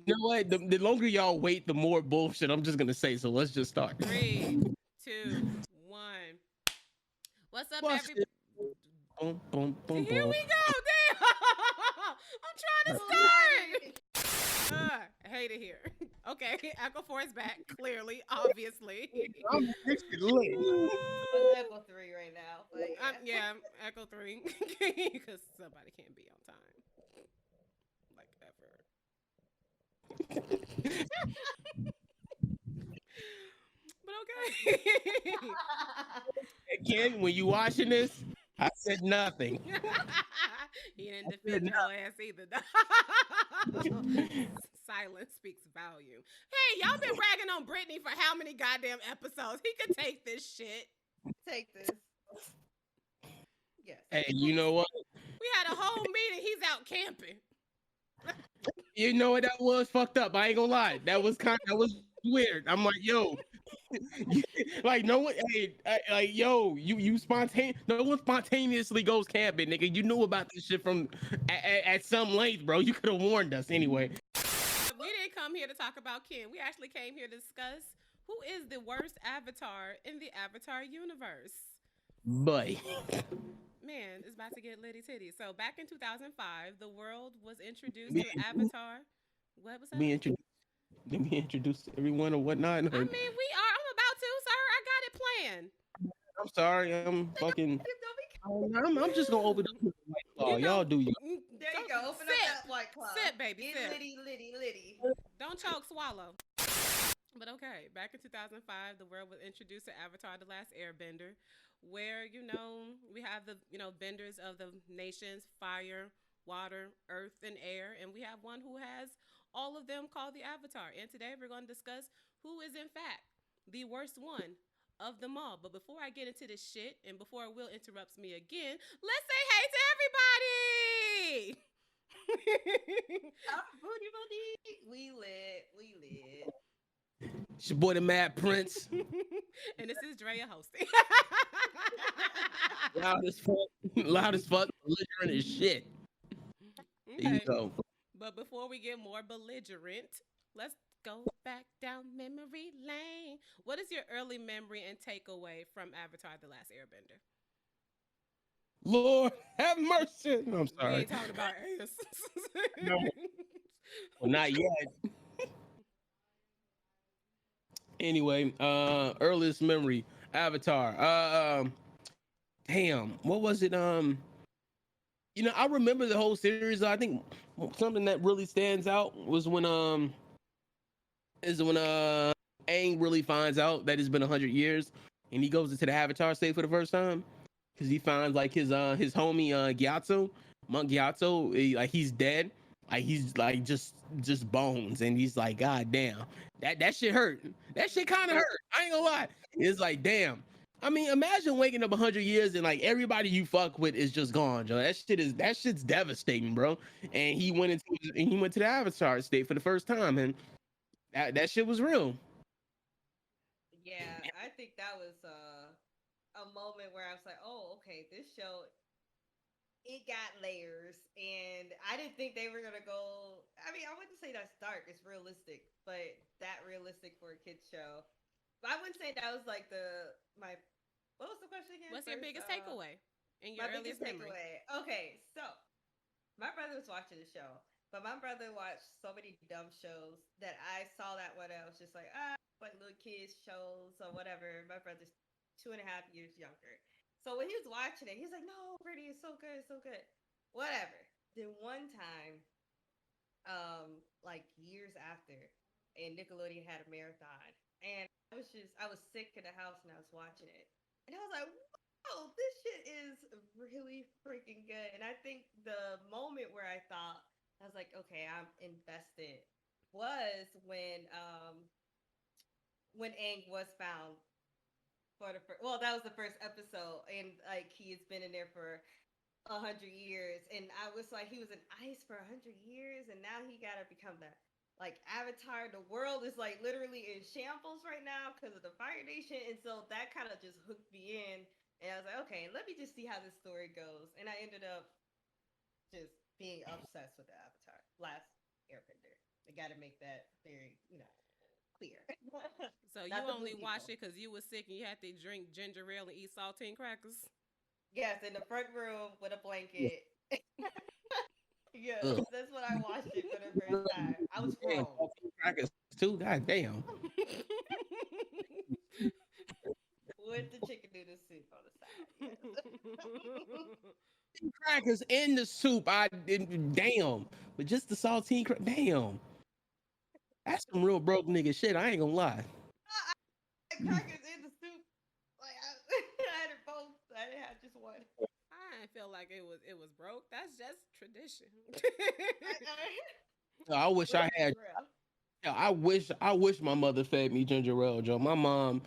know what? The longer y'all wait, the more bullshit I'm just gonna say. So let's just start. 3, 2, 1. What's up, What's every? it? Boom, boom, boom, Here boom. we go. Damn. I'm trying to Who had start. it? I hate it here. Okay, Echo 4 is back. Clearly, obviously. I'm mixing lit. It's Echo 3 right now, but yeah. Yeah, Echo 3 because somebody can't be on time, like ever. But okay. Again, when you watching this, I said nothing. He didn't I said defend your ass either. nothing. Silence speaks volume. Hey, y'all been ragging on Brittany for how many goddamn episodes? He could take this shit. Take this. Yes. Hey, you know what? We had a whole meeting. He's out camping. You know what? That was fucked up. I ain't gonna lie. That was weird. I'm like, yo, like no one, hey, like yo, you spontaneous. No one spontaneously goes camping, nigga. You knew about this shit from at some length, bro. You could have warned us anyway. We didn't come here to talk about Ken. We actually came here to discuss who is the worst avatar in the Avatar universe. But Man, it's about to get litty titty. So back in 2005, the world was introduced to Avatar. What was that? me introduce, let me introduce everyone or whatnot. I mean, we are. I'm about to, sir. I got it planned. I'm sorry. I'm fucking. Don't be. I'm just gonna open up the White Claw. You know, Y'all do you. There you go. Open Sip. up that white cloud. Sip, baby, Get sip. litty, litty, litty. Don't choke, swallow. But okay, back in 2005, the world was introduced to Avatar: The Last Airbender, where we have the benders of the nations: fire, water, earth, and air, and we have one who has all of them called the Avatar. And today we're going to discuss who is in fact the worst one of them all. But before I get into this shit, and before Will interrupts me again, let's say hey to everybody. Booty, booty. We lit. We lit. It's your boy the Mad Prince. And this is Drea hosting. Loud as fuck, belligerent as shit. There you Okay. go. But before we get more belligerent, let's go back down memory lane. What is your early memory and takeaway from Avatar: The Last Airbender? Lord have mercy. No, I'm We sorry. ain't talking about ass. No, well, not yet. Anyway, earliest memory, Avatar. Damn, what was it? I remember the whole series. I think something that really stands out was when Aang really finds out that it's been 100 years, and he goes into the Avatar state for the first time because he finds like his homie Gyatso, Monk Gyatso, like he's dead, like he's like just bones, and he's like, God damn, that shit hurt. That shit kind of hurt. I ain't gonna lie. It's like, damn. I mean, imagine waking up 100 years and like everybody you fuck with is just gone, Joe. That shit's devastating, bro. And he went to the Avatar state for the first time, and that shit was real. Yeah, I think that was a moment where I was like, oh, okay, this show it got layers, and I didn't think they were gonna go. I mean, I wouldn't say that's dark; it's realistic, but that realistic for a kids show. But I wouldn't say that was like my. What was the question again? What's your First, biggest takeaway and your my biggest earliest memory? takeaway. Okay, so my brother was watching the show, but my brother watched so many dumb shows that I saw that one. I was just like, like little kids shows or whatever. My brother's 2.5 years younger. So when he was watching it, he was like, "No, Brittany, it's so good, it's so good." Whatever. Then one time, like years after, and Nickelodeon had a marathon, and I was sick in the house and I was watching it, and I was like, "Whoa, this shit is really freaking good." And I think the moment where I thought I was like, "Okay, I'm invested," was when Aang was found for the first. Well, that was the first episode, and like he has been in there for 100 years, and I was like, he was in ice for 100 years, and now he gotta become the like Avatar. The world is like literally in shambles right now because of the Fire Nation, and so that kind of just hooked me in, and I was like, okay, let me just see how this story goes, and I ended up just being obsessed with the Avatar, Last Airbender. They got to make that very, clear. So you Not the blue only watched people. it because you was sick and you had to drink ginger ale and eat saltine crackers. Yes, in the front room with a blanket. Yes, Ugh. that's when I watched it for the first time. I was Damn, grown. crackers too. God damn. With the chicken noodle soup on the side. Yes. Crackers in the soup. I didn't. Damn. But just the saltine crack. Damn. That's some real broke nigga shit. I ain't gonna lie. I had crackers in the soup. Like I had it both. I didn't have just one. I didn't feel like it was broke. That's just tradition. I wish With I had. ginger ale. Yeah, I wish my mother fed me ginger ale, Joe. My mom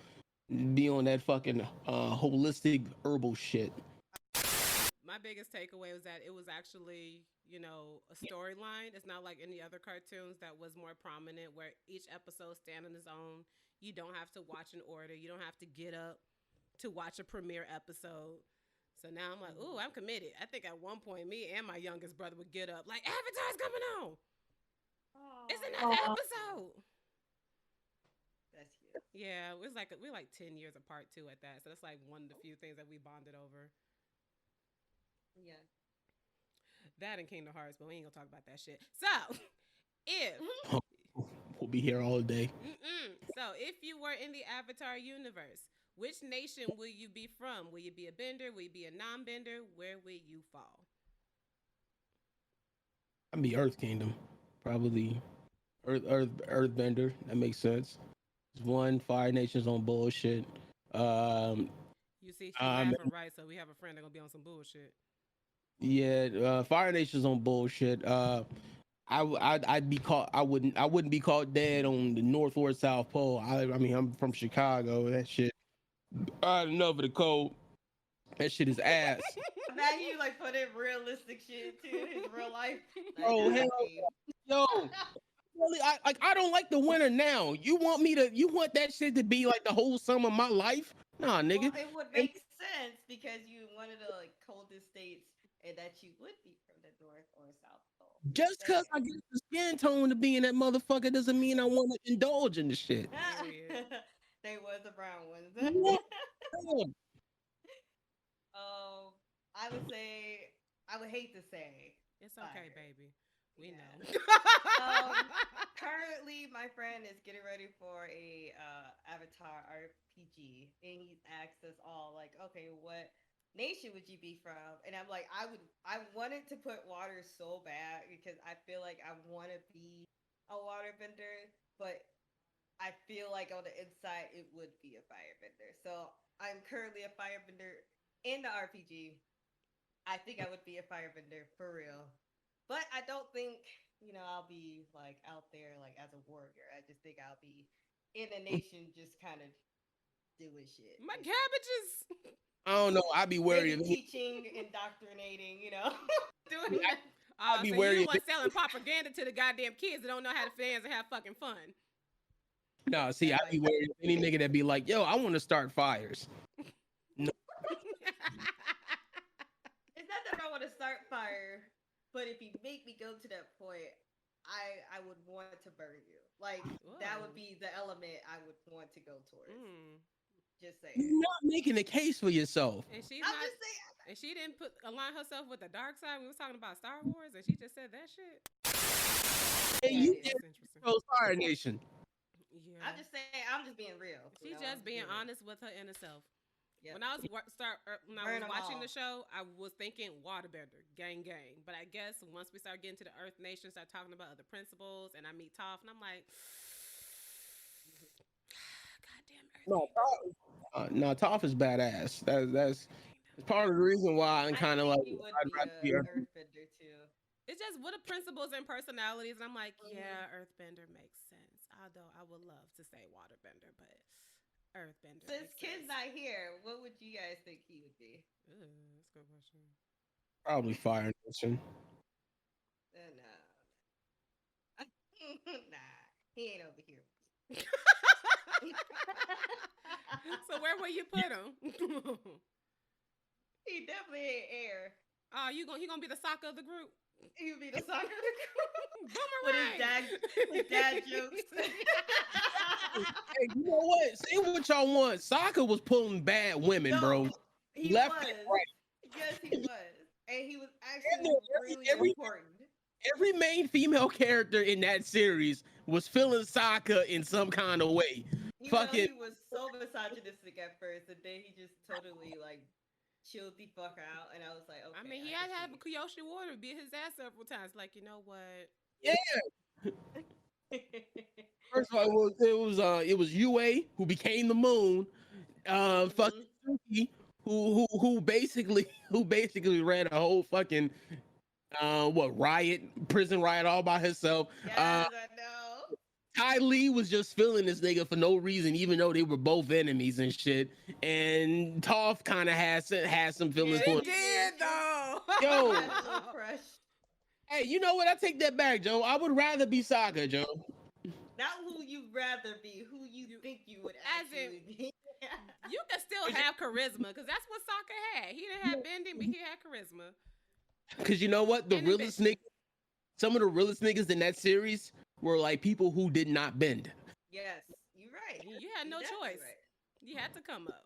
be on that fucking holistic herbal shit. My biggest takeaway was that it was actually, a storyline. It's not like any other cartoons that was more prominent where each episode stand on its own. You don't have to watch in order. You don't have to get up to watch a premiere episode. So now I'm like, ooh, I'm committed. I think at one point, me and my youngest brother would get up like, Avatar's coming on. It's another episode. That's cute. Yeah, it was like we're like 10 years apart too at that. So that's like one of the few things that we bonded over. Yeah. That and Kingdom Hearts, but we ain't gonna talk about that shit. So, if We'll be here all day. if you were in the Avatar universe, which nation will you be from? Will you be a bender? Will you be a non-bender? Where will you fall? I'd be Earth Kingdom, probably Earthbender. That makes sense. One, Fire Nation's on bullshit. Um, You see, she's um, laughing right, so we have a friend that gonna be on some bullshit. yeah, Fire Nation's on bullshit. I'd be caught. I wouldn't be caught dead on the North or South Pole. I mean, I'm from Chicago. That shit. I had enough of the cold. That shit is ass. Imagine you like put in realistic shit too, his real life. Like, Oh hell, yo, really? I don't like the winter now. You want that shit to be like the whole summer of my life? Nah, nigga. Well, it would And make sense because you one of the like coldest states, and that you would be from the North or South Pole. just cause I get the skin tone to be in that motherfucker doesn't mean I want to indulge in the shit. Period. They was the brown ones. Yeah, damn. um, I would say I would hate to say It's okay, fire. baby. We Yeah. know. Currently, my friend is getting ready for a Avatar RPG, and he's asked us all like, "Okay, what nation would you be from?" And I'm like, I wanted to put water so bad because I feel like I want to be a waterbender, but I feel like on the inside it would be a firebender. So I'm currently a firebender in the RPG. I think I would be a firebender for real. But I don't think, I'll be like out there like as a warrior. I just think I'll be in a nation just kind of doing shit. My cabbages. I don't know. I'd be wary Maybe of any. teaching, indoctrinating, doing I, that. I'd be So wary you of. want selling propaganda to the goddamn kids that don't know how to dance and have fucking fun. No, see, I'd be wary of any nigga that be like, yo, I want to start fires. No, It's not that I want to start fire, but if you make me go to that point, I would want to burn you. Like that would Whoa. be the element I would want to go towards. Mm. Just saying. you're not making a case for yourself. And she's I'm not. just saying. And she didn't align herself with the dark side. We was talking about Star Wars, and she just said that shit. Hey, Yeah, you it is. did That's interesting. Fire Nation. Yeah. I'm just saying. I'm just being real. She's just being honest with her inner self. Yep. When I was when I Burn was 'em watching all. the show, I was thinking waterbender, gang, gang. But I guess once we start getting to the Earth Nation, start talking about other principles, and I meet Toph, and I'm like, goddamn Earth. No, Toph is badass. That's part of the reason why I'm kind of like he would I'd be rather a be Earth. earthbender too. It's just what are principles and personalities, and I'm like, yeah, Earthbender makes sense. Although I would love to say waterbender, but Earthbender. Since makes Kid's sense. not here, what would you guys think he would be? Ooh, that's a good question. Probably Fire Nation. No. Nah, he ain't over here. So where will you put him? He definitely ain't air. Oh, he gonna be the sock of the group? He would be the soccer Boomerang. with dad jokes. Hey, you know what? Say what y'all want. Sokka was pulling bad women, bro. He Left was. and right. Yes, he was. And he was actually really every important. every main female character in that series was feeling Sokka in some kind of way. You know, Fucking he was so misogynistic at first, and then he just totally like chilled the fuck out. And I was like, okay. I mean, he had to have a Kyoshi water beat his ass several times. Like, you know what? yeah. First of all, it was Yue who became the moon. Fucking Suki, who basically ran a whole fucking prison riot all by herself. Yes, I know. Ty Lee was just feeling this nigga for no reason, even though they were both enemies and shit. And Toph kind of had some feelings for him. He did though. Yo, Had a little crush. hey, you know what? I take that back, Joe. I would rather be Sokka, Joe. Not who you'd rather be, who you think you would As in- actually be. You can still have charisma because that's what Sokka had. He didn't have bending, but he had charisma. Because you know what? The And realest niggas, some of the realest niggas in that series were like people who did not bend. Yes, you're right. You had no You're definitely choice. right. You had to come up.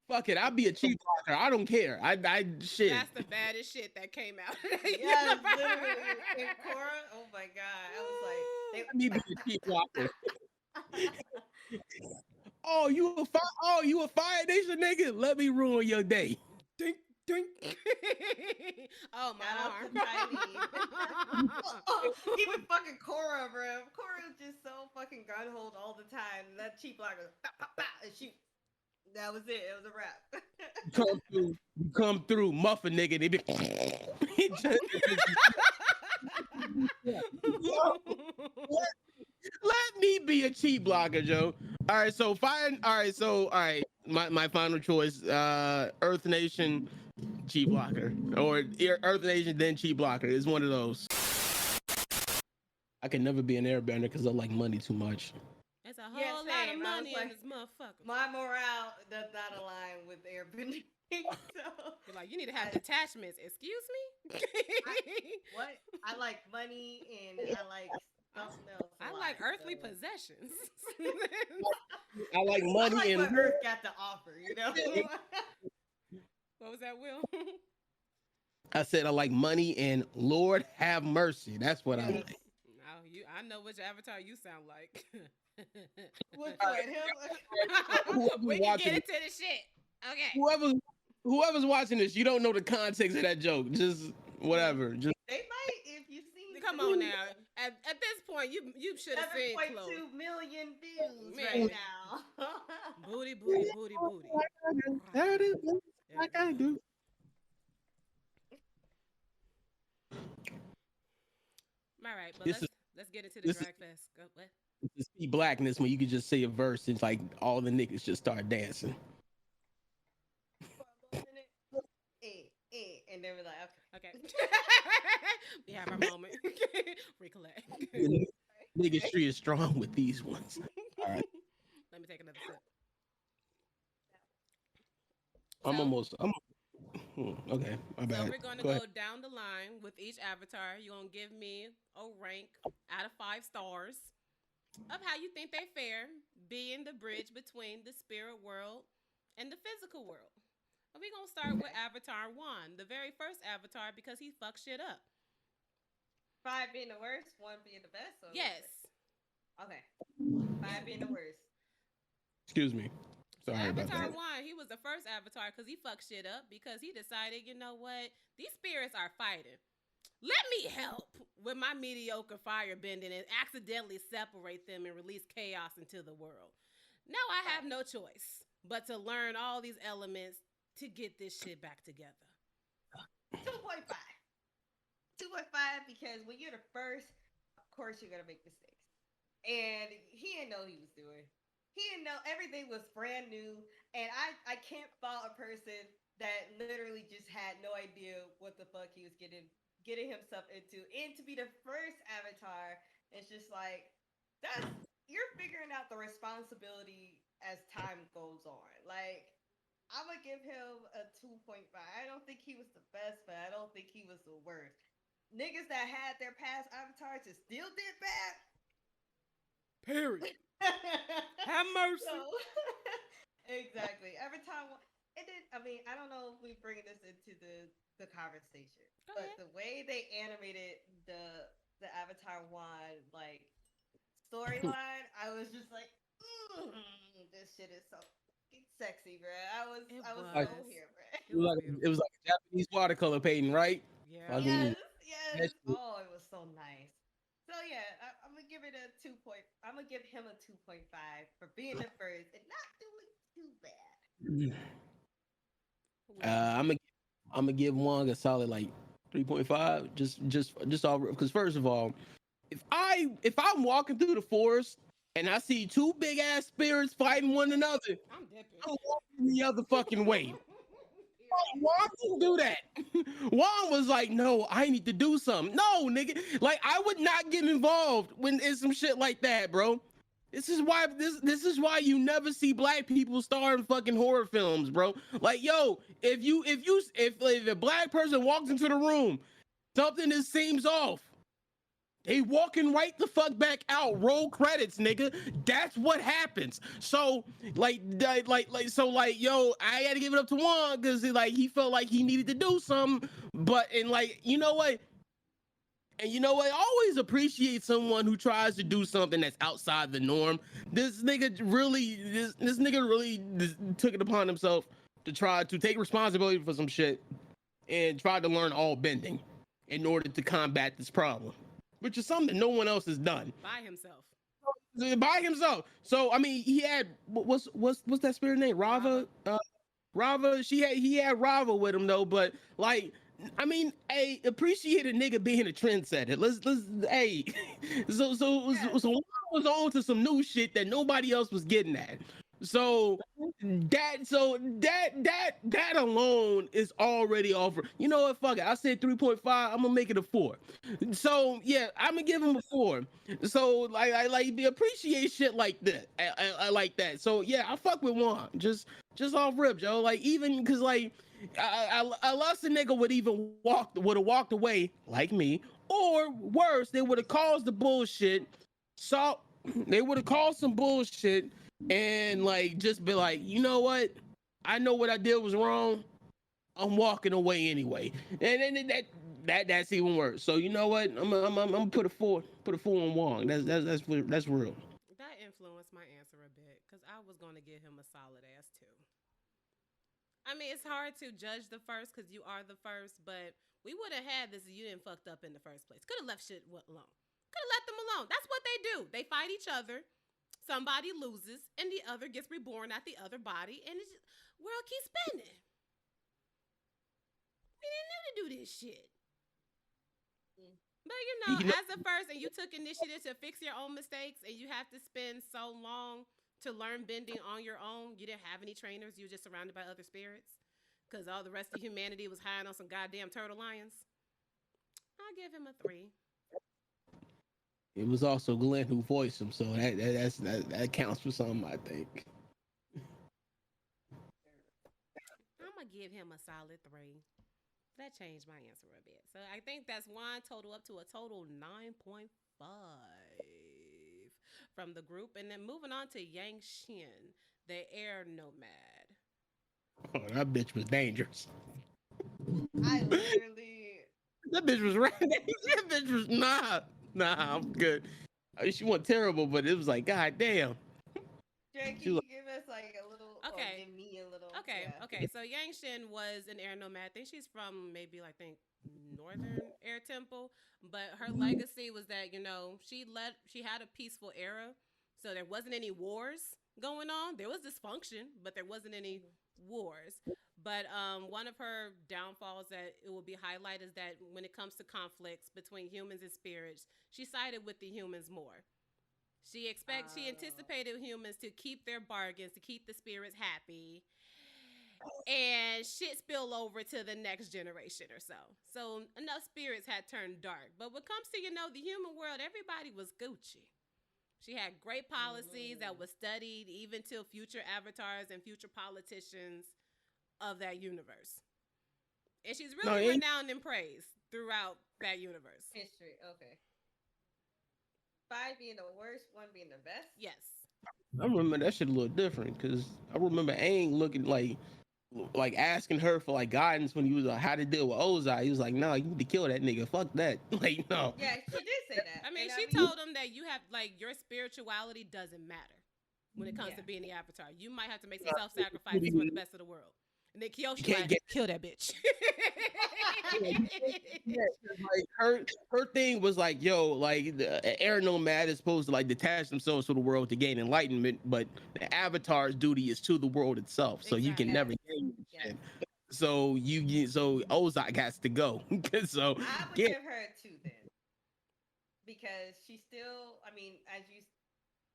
Fuck it, I'll be a cheap blocker. I don't care. I shit. That's the baddest shit that came out. Yes, literally. In KORRA, oh my god, I was like, Let me be a cheap blocker. Oh, you a Fire Nation nigga? Let me ruin your day. Dink, dink. Oh, my Shout out arm. to even fucking KORRA, bro. KORRA is just so fucking gun hold all the time. That cheap blocker, bah, bah, bah, and shoot. That was it. It was a wrap. Come through, muffin nigga. They be. Let me be a cheat blocker, Joe. All right, so fine. All right. My final choice: Earth Nation, cheat blocker, or Earth Nation then cheat blocker. Is one of those. I can never be an airbender because I like money too much. There's a whole Yeah, lot of same. I was money in like, this motherfucker. My morale does not align with Airbender. So You're like, you need to have detachments. Excuse me? what? I like money and I like something else. I like earthly possessions. I like I money like and what Earth got to offer, you know? What was that, Will? I said I like money and Lord have mercy. That's what I Yes. like. I know which avatar you sound like. Which one? Him? Whoever's We can watching get into the shit. Okay. Whoever's watching this, you don't know the context of that joke. Just whatever. Just They might if you've seen. Come on now. At this point, you should have seen 7.2 Chloe. million views Man. right now. Booty, booty, booty, booty. like I do. All right, but This let's get into the drag fest. Go, what? To see blackness when you could just say a verse, it's like all the niggas just start dancing. And they were like, Okay. We have our moment. Recollect. Niggas tree is strong with these ones. All right. Let me take another sip. Okay, my bad. So we're going to go down the line with each avatar. You're going to give me a rank out of 5 stars of how you think they fare being the bridge between the spirit world and the physical world. And we're going to start with Avatar 1, the very first avatar, because he fucked shit up. 5 being the worst, 1 being the best? Or Yes. Okay. 5 being the worst. Excuse me. Sorry about Avatar that. 1, he was the first avatar because he fucked shit up because he decided, you know what? These spirits are fighting. Let me help with my mediocre fire bending and accidentally separate them and release chaos into the world. Now I have no choice but to learn all these elements to get this shit back together. 2.5. 2.5 because when you're the first, of course you're going to make mistakes. And he didn't know what he was doing. He didn't know, everything was brand new, and I can't fault a person that literally just had no idea what the fuck he was getting himself into. And to be the first avatar, it's just like, you're figuring out the responsibility as time goes on. Like, I'm gonna give him a 2.5. I don't think he was the best, but I don't think he was the worst. niggas that had their past avatars just still did bad. Period. Have mercy. So, exactly. Every time, and then I mean, I don't know if we bring this into the conversation, Go but ahead. the way they animated the Avatar one like storyline, I was just like, this shit is so fucking sexy, bro. It I was Like, so was. here, bro. It was it was beautiful. like a Japanese watercolor painting, right? Yeah. Fucking Yes, yes. that shit. Oh, it was so nice. So yeah, I'm gonna give it a 2 point. I'm gonna give him a 2.5 for being the first and not doing too bad. What you got? I'm gonna give Wong a solid like 3.5. Just all because first of all, if I'm walking through the forest and I see two big ass spirits fighting one another, I'm dipping. I'm walking the other fucking way. Period. Juan didn't do that. Juan was like, no, I need to do something. No, nigga. Like, I would not get involved when it's some shit like that, bro. This is why you never see black people star in fucking horror films, bro. Like, yo, if a black person walks into the room, something that seems off. They walking right the fuck back out. Roll credits, nigga. That's what happens. So yo, I gotta give it up to Juan because he felt like he needed to do something. But and like, you know what? And you know what? I always appreciate someone who tries to do something that's outside the norm. This nigga really took it upon himself to try to take responsibility for some shit and try to learn all bending in order to combat this problem, which is something no one else has done By himself. by himself. So I mean, he had what's that spirit name? Rava. Rava. He had Rava with him though, but like. I mean, hey, appreciate a nigga being a trendsetter. Let's hey, so Juan was on to some new shit that nobody else was getting at. So that alone is already offer. You know what? Fuck it. I said 3.5. I'm gonna make it a 4. So yeah, I'm gonna give him a 4. So like the appreciate shit like that. I like that. So yeah, I fuck with Juan. Just off rip, Joe. Like even because like I lost a nigga would have walked away like me, or worse, they would have caused the bullshit. So they would have caused some bullshit and like just be like, you know what? I know what I did was wrong. I'm walking away anyway, and then that's even worse. So you know what? I'm gonna put a 4, on Wong. That's real. That influenced my answer a bit because I was going to give him a solid ass 2. I mean, it's hard to judge the first because you are the first, but we would have had this if you didn't fucked up in the first place. Could have left shit alone. Could have left them alone. That's what they do. They fight each other. Somebody loses, and the other gets reborn at the other body, and it's just, world keeps spinning. We didn't know to do this shit. But as a first, and you took initiative to fix your own mistakes, and you have to spend so long to learn bending on your own. You didn't have any trainers. You were just surrounded by other spirits because all the rest of humanity was hiding on some goddamn turtle lions. I'll give him a 3. It was also Glenn who voiced him, so that counts for something, I think. I'm going to give him a solid 3. That changed my answer a bit. So I think that's one total up to a total 9.5 from the group. And then moving on to YANGCHEN, the air nomad. Oh, that bitch was dangerous. I literally. That bitch was right. That bitch was nah. I'm good. I mean, she wasn't terrible, but it was like, god damn. Jake, She can you was give us like a little? Okay. Or give me a little. Okay, Yeah. okay. So YANGCHEN was an air nomad. I think she's from maybe I think Northern Air Temple, but her legacy was that she had a peaceful era, so there wasn't any wars going on. There was dysfunction, but there wasn't any wars. But one of her downfalls that it will be highlighted is that when it comes to conflicts between humans and spirits, she sided with the humans more. She anticipated humans to keep their bargains, to keep the spirits happy, and shit spill over to the next generation or so. So enough spirits had turned dark. But when it comes to, the human world, everybody was Gucci. She had great policies that was studied even to future avatars and future politicians of that universe. And she's No, really renowned and praised throughout that universe. History. Okay. Five being the worst, one being the best. Yes. I remember that shit a little different because I remember Aang looking like asking her for like guidance when he was like how to deal with Ozai. He was like, "No, you need to kill that nigga. Fuck that." Like, no. Yeah, she did say that. I mean, And she told him that you have like your spirituality doesn't matter when it comes to being the Avatar. You might have to make some self-sacrifices for the best of the world. And then You Kyoshi can't like, get kill that bitch. like her thing was like, yo, like the air nomad is supposed to like detach themselves from the world to gain enlightenment, but the Avatar's duty is to the world itself, so you can Exactly. never gain Yes. shit. So so Ozai has to go. So I would get give her a 2 then. Because she still, I mean, as you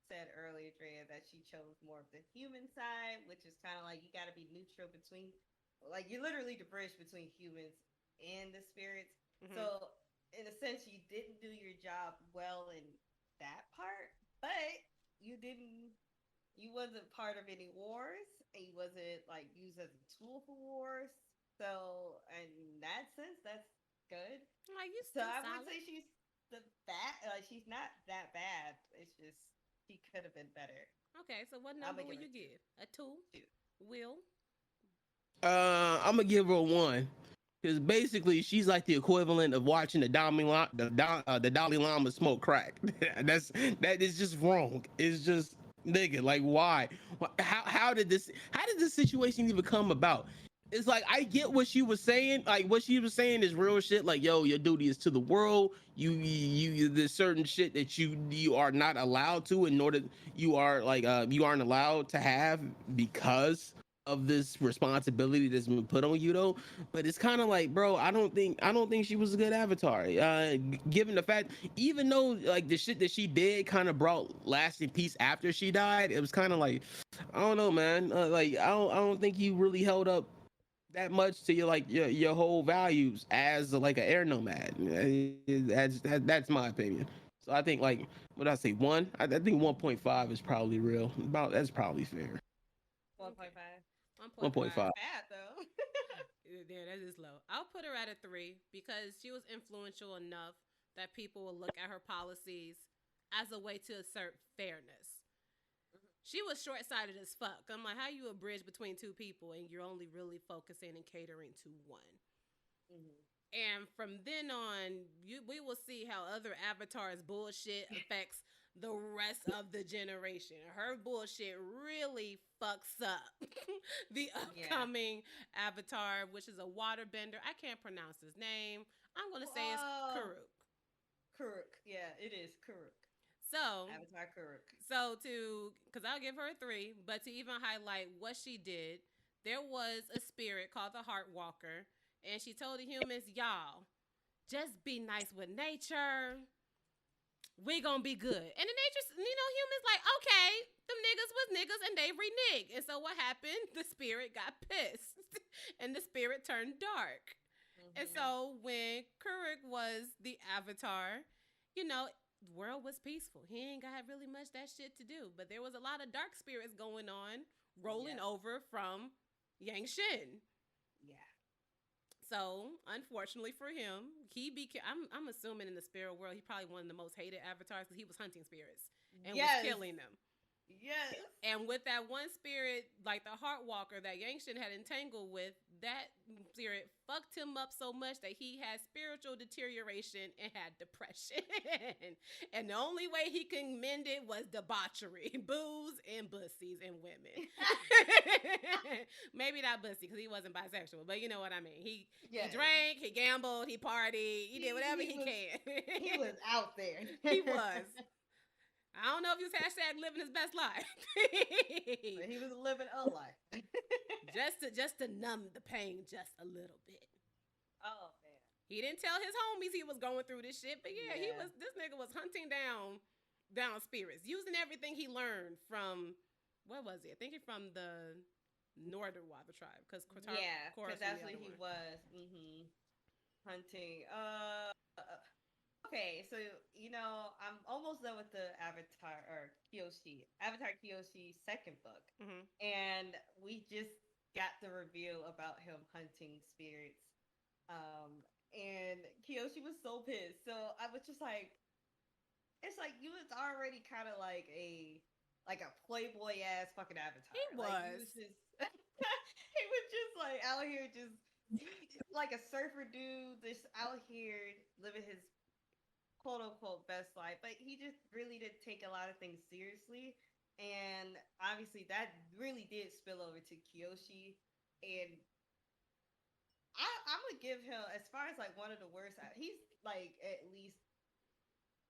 said earlier, Drea, that she chose more of the human side, which is kind of like you got to be neutral between, like, you're literally the bridge between humans and the spirits. Mhm. So, in a sense, you didn't do your job well in that part, but you didn't, you wasn't part of any wars, and you wasn't like used as a tool for wars. So, in that sense, that's good. Like you So still I would solid. say she's the bad. She's not that bad. It's just she could have been better. Okay, so what I'm number gonna will give her you two. give? A two? Two. Will? I'm gonna give her a 1. Because basically, she's like the equivalent of watching the Dalai Lama smoke crack. That is just wrong. It's just nigga, like why? How did this situation even come about? It's like I get what she was saying. Like what she was saying is real shit. Like yo, your duty is to the world. There's certain shit that you are not allowed to, in order you are like you aren't allowed to have because of this responsibility that's been put on you though. But it's kind of like, bro, I don't think she was a good Avatar. Given the fact, even though like the shit that she did kind of brought lasting peace after she died, it was kind of like, I don't know, man. Like I don't think you really held up that much to your whole values as like an air nomad. That's my opinion. So I think like what I say 1. I think 1.5 is probably real. About that's probably fair. 1.5. 1.5. 1.5. Not bad though. Yeah, that is low. I'll put her at a 3 because she was influential enough that people will look at her policies as a way to assert fairness. She was short sighted as fuck. I'm like, how you a bridge between two people and you're only really focusing and catering to one? Mhm. And from then on, we will see how other avatars' bullshit affects the rest of the generation. Her bullshit really fucks up the Yeah. upcoming avatar, which is a waterbender. I can't pronounce his name. I'm gonna say it's Kuruk. Kuruk. Yeah, it is Kuruk. So Avatar Kuruk. because I'll give her a 3, but to even highlight what she did, there was a spirit called the Heart Walker, and she told the humans, y'all, just be nice with nature. We gonna be good. And the nature's, humans like, okay, them niggas was niggas and they reneged. And so what happened? The spirit got pissed and the spirit turned dark. And so when Kuruk was the avatar, the world was peaceful. He ain't got really much that shit to do. But there was a lot of dark spirits going on, rolling over from YANGCHEN. Yeah. So, unfortunately for him, I'm assuming in the spirit world, he probably one of the most hated avatars because he was hunting spirits and was killing them. Yes. And with that one spirit, like the Heart Walker that YANGCHEN had entangled with, that spirit fucked him up so much that he had spiritual deterioration and had depression. And the only way he can mend it was debauchery, booze and bussies and women. Maybe not bussy because he wasn't bisexual, but you know what I mean. He drank, he gambled, he partied, he did whatever he can. He was out there. He was. I don't know if he was hashtag living his best life. But he was living a life. just to numb the pain just a little bit. Oh man. He didn't tell his homies he was going through this shit, but this nigga was hunting down spirits, using everything he learned from what was it? I think from the Northern Water tribe, because Because that's what he was. Hunting. Okay, so I'm almost done with the Avatar Kyoshi second book, and we just got the reveal about him hunting spirits And Kyoshi was so pissed. So I was just like, it's like you was already kind of like a playboy ass fucking avatar. He Like was. he was just he was just like out here just like a surfer dude, just out here living his quote unquote best life. But he just really did take a lot of things seriously. And obviously that really did spill over to Kyoshi. And I'm gonna give him, as far as like one of the worst, he's like at least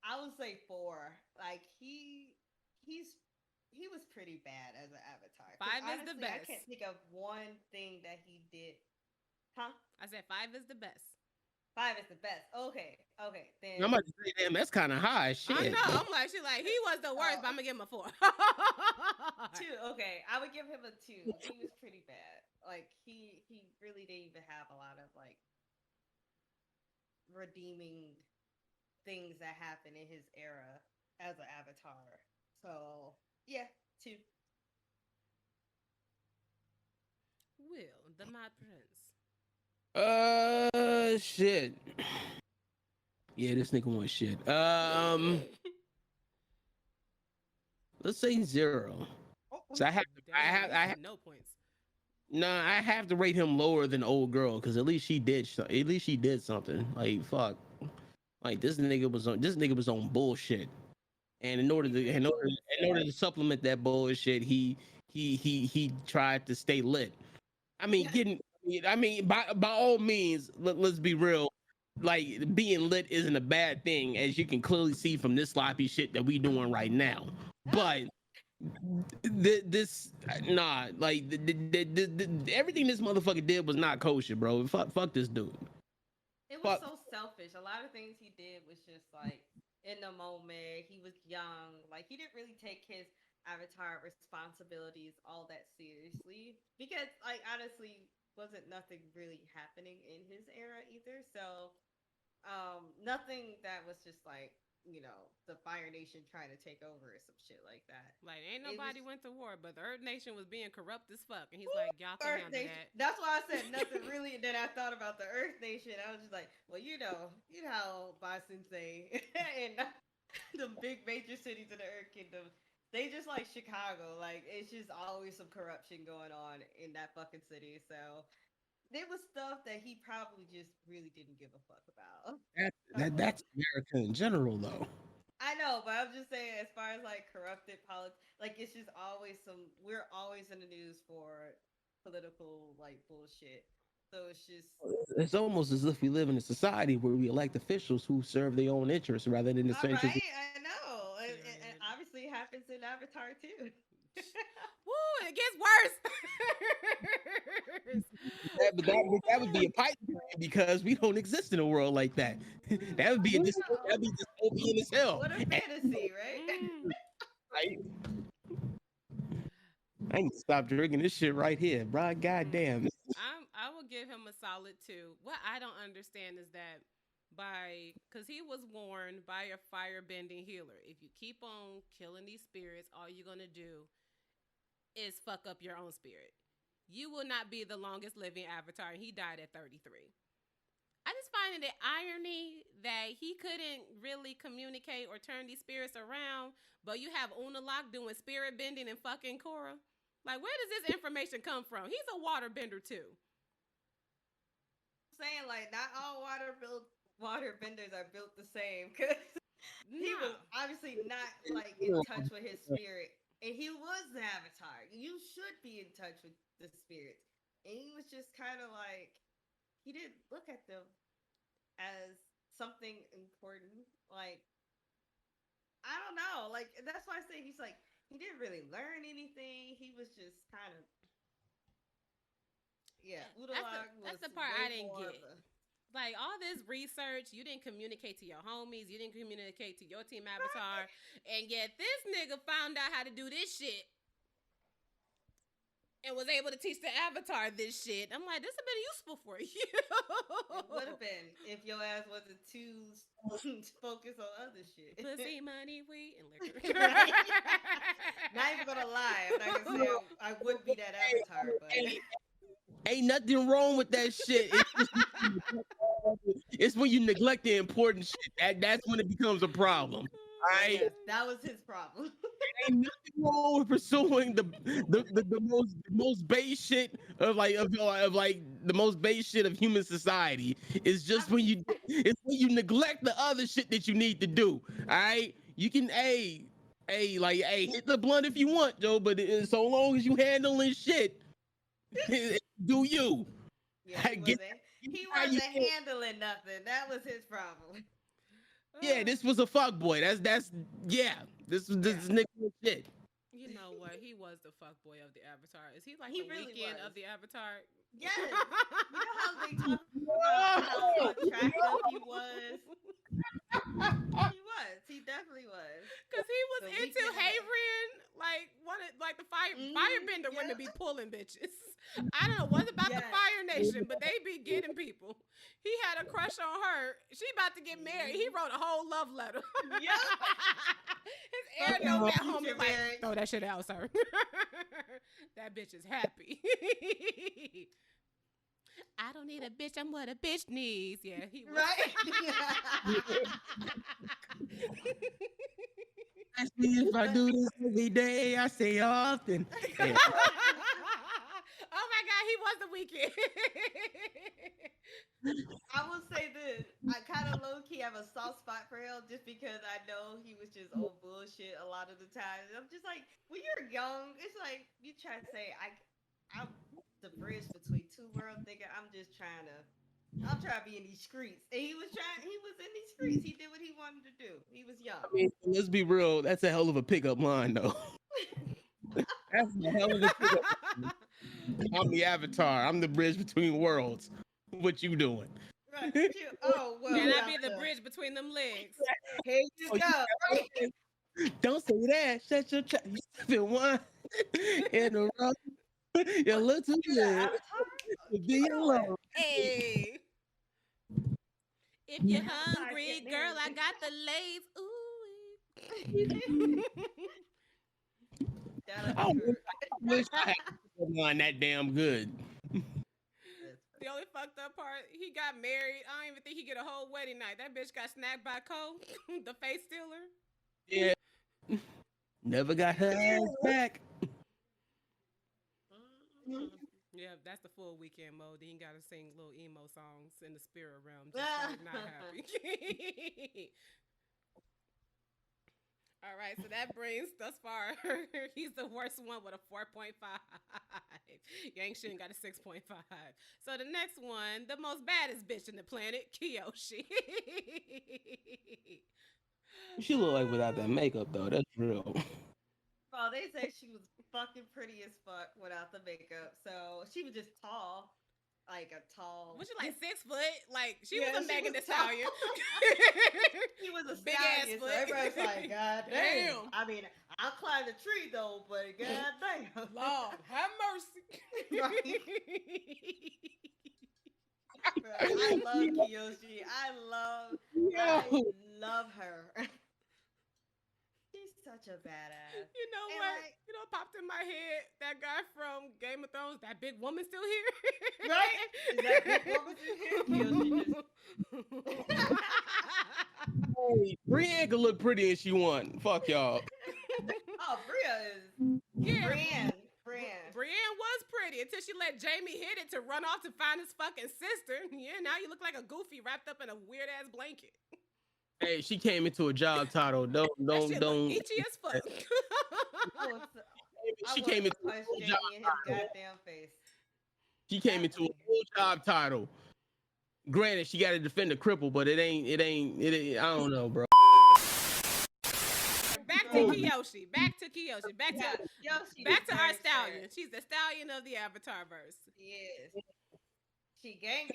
I would say 4. Like he was pretty bad as an avatar. Because 5 is the honestly, I best. can't think of one thing that he did. Huh? I said 5 is the best. 5 is the best. Okay, okay. Then I'm about to say, damn, that's kind of high. Shit. I know. I'm like, she like he was the worst, but I'm gonna give him a 4. 2. Okay, I would give him a 2. He was pretty bad. Like he really didn't even have a lot of like redeeming things that happened in his era as an avatar. So yeah, 2. Will the Mad Prince? Shit. Yeah, this nigga wants shit. Let's say 0. So I have no points. No, I have to rate him lower than old girl because at least she did something. Like fuck, like this nigga was on bullshit, and in order to supplement that bullshit, he tried to stay lit. I mean, by all means, let's be real. Like being lit isn't a bad thing, as you can clearly see from this sloppy shit that we doing right now. But this like everything this motherfucker did was not kosher, bro. Fuck this dude. It was so selfish. A lot of things he did was just like in the moment. He was young. Like he didn't really take his avatar responsibilities all that seriously because like honestly wasn't nothing really happening in his era either. So nothing that was just like, the Fire Nation trying to take over or some shit like that. Like, ain't It nobody was went to war, but the Earth Nation was being corrupt as fuck. And he's like, y'all can Earth handle Nation. that. That's why I said nothing really. And then I thought about the Earth Nation. I was just like, well, you know how Ba Sensei and the big major cities in the Earth Kingdom, they just like Chicago. Like it's just always some corruption going on in that fucking city. So there was stuff that he probably just really didn't give a fuck about. That's America in general, though. I know, but I'm just saying, as far as like corrupted politics, like it's just always we're always in the news for political like bullshit. So it's just, It's almost as if we live in a society where we elect officials who serve their own interests rather than the all interests. right, I know. And obviously it happens in Avatar too. Woo, it gets worse. That would be a pipe dream because we don't exist in a world like that. That would be dystopian as hell. What a fantasy, right? Right? I need to stop drinking this shit right here, bro. Goddamn. I will give him a solid 2. What I don't understand is that because he was warned by a firebending healer, if you keep on killing these spirits, all you're gonna do is fuck up your own spirit. You will not be the longest living avatar. And he died at 33. I just find it irony that he couldn't really communicate or turn these spirits around, but you have Unalak doing spirit bending and fucking KORRA. Like, where does this information come from? He's a water bender too. Saying like not all water benders are built the same because he was obviously not like in touch with his spirit, and he was the avatar. You should be in touch with the spirits, and he was just kind of like he didn't look at them as something important. Like I don't know, like that's why I say he's like he didn't really learn anything. He was just kind of That's the part I didn't get. Like all this research, you didn't communicate to your homies, you didn't communicate to your team avatar, and yet this nigga found out how to do this shit and was able to teach the avatar this shit. I'm like, this would have been useful for you. It would have been if your ass wasn't too focused on other shit. Pussy, money, weed, and liquor. Not even gonna lie, I'm not gonna say I would be that avatar, but Ain't nothing wrong with that shit. It's when you neglect the important shit. That's when it becomes a problem. All right. Yes, that was his problem. Ain't nothing wrong with pursuing the most base shit of like the most base shit of human society. It's just when you neglect the other shit that you need to do. All right. You can hit the blunt if you want, Joe, but so long as you handling shit, do you? Yeah, I get he how you wasn't feel. handling nothing. That was his problem. Yeah, this was a fuck boy. This Yeah. nigga shit. You know what? He was the fuck boy of the Avatar. Is he like He the really weekend was. of the Avatar? Yes. You know how they talk about how attractive he was? He was. He definitely was. Cause he was The into weekend of the- Havren, like the Firebender yeah. wanted to be pulling bitches. I don't know what's about the Yes. Fire Nation, but they be getting people. He had a crush on her. She about to get married. He wrote a whole love letter. Yup. His air Okay, note well, at home future is like, marriage. throw that shit out, sir. That bitch is happy. I don't need a bitch. I'm what a bitch needs. Yeah, he was. Right? Ask me if I do this every day. I say often. Yeah. Oh my God, he was the weekend. I will say this. I kind of low key have a soft spot for him just because I know he was just old bullshit a lot of the time. I'm just like, when you're young, it's like you try to say, I'm the bridge between two worlds, nigga. I'm trying to be in these streets. And he was in these streets. He did what he wanted to do. He was young. I mean, let's be real. That's a hell of a pickup line, though. That's a hell of a pickup line. I'm the Avatar. I'm the bridge between worlds. What you doing? Right. Oh, well. Can I be the bridge between them legs? Here you go. Don't say that. Shut your trap. You one in the row. You look too good. Be alone. Hey. If you're hungry, girl, I got the lays. Ooh. I wish I had a pickup line that damn good. The only fucked up part, he got married. I don't even think he get a whole wedding night. That bitch got snagged by Cole, the face stealer. Yeah. Never got her ass back. Yeah, that's the full weekend mode. Then you gotta sing little emo songs in the spirit realm. Just like not happy. All right, so that brings thus far. He's the worst one with a 4.5. YANGCHEN got a 6.5. So the next one, the most baddest bitch in the planet, Kyoshi. She look like without that makeup though. That's real. Well, they say she was fucking pretty as fuck without the makeup. So she was just tall. Like a tall. Was she like 6 foot? Like she Yeah, was a she Megan Thee was tall. Stallion. He was a Big ass stallion. So foot. everybody's like, God damn. Damn. I mean, I'll climb the tree though, but god damn. Lord, have mercy. Right. Bro, I love Kyoshi. I love her. She's such a badass. You know And what? like- You know, popped in my head. That guy from Game of Thrones. That big woman still here, Right? Is that big woman still here? Kyoshi just Hey, Brienne can look pretty if she want. Fuck y'all. Oh, Bria is Yeah. Brienne. Brienne was pretty until she let Jamie hit it to run off to find his fucking sister. Yeah, now you look like a goofy wrapped up in a weird ass blanket. Hey, she came into a job title. Don't. Itchy as fuck. She came into punch Jamie in his goddamn face. She came into a full job title. Granted, she got to defend a cripple, but it ain't. I don't know, bro. Back to Kyoshi. Back to our stallion. She's the stallion of the Avatar verse. Yes. She gang.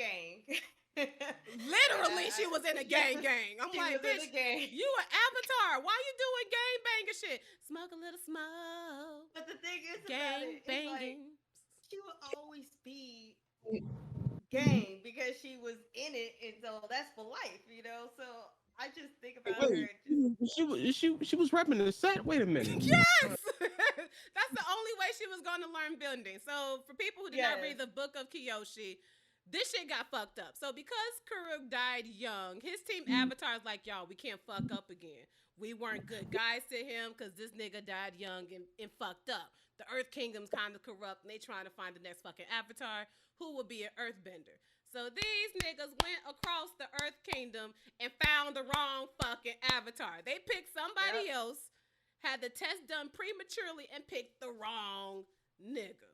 Literally, she was in a gang. I'm She like, was in bitch, a gang. you an Avatar. Why you doing gang banger shit? Smoke a little smoke. But the thing is about Gang it, it's banging. like, she will always be gang because she was in it, and so that's for life, you know. So I just think about her. Wait, she was repping the set. Wait a minute. Yes. That's the only way she was going to learn bending. So for people who did not read the book of Kyoshi, this shit got fucked up. So because KURUK died young, his team Avatar's like, y'all, we can't fuck up again. We weren't good guys to him because this nigga died young and fucked up. The Earth Kingdom's kind of corrupt, and they trying to find the next fucking Avatar who will be an Earthbender. So these niggas went across the Earth Kingdom and found the wrong fucking Avatar. They picked somebody else, had the test done prematurely, and picked the wrong nigga.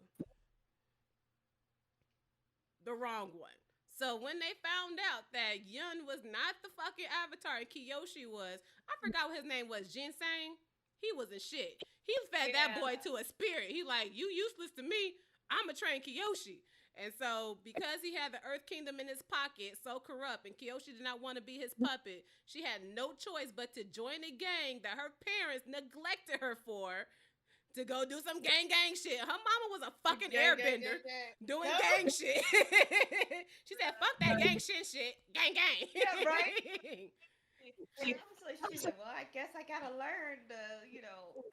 The wrong one. So when they found out that Yun was not the fucking Avatar and Kyoshi was, I forgot what his name was, Ginseng. He wasn't shit. He fed that boy to a spirit. He like, you useless to me, I'ma train Kyoshi. And so because he had the Earth Kingdom in his pocket, so corrupt, and Kyoshi did not want to be his puppet, she had no choice but to join a gang that her parents neglected her for, to go do some gang shit. Her mama was a fucking airbender doing gang shit. She said, fuck that gang shit. Gang. Yeah, right? And I was like, she's like, well, I guess I gotta learn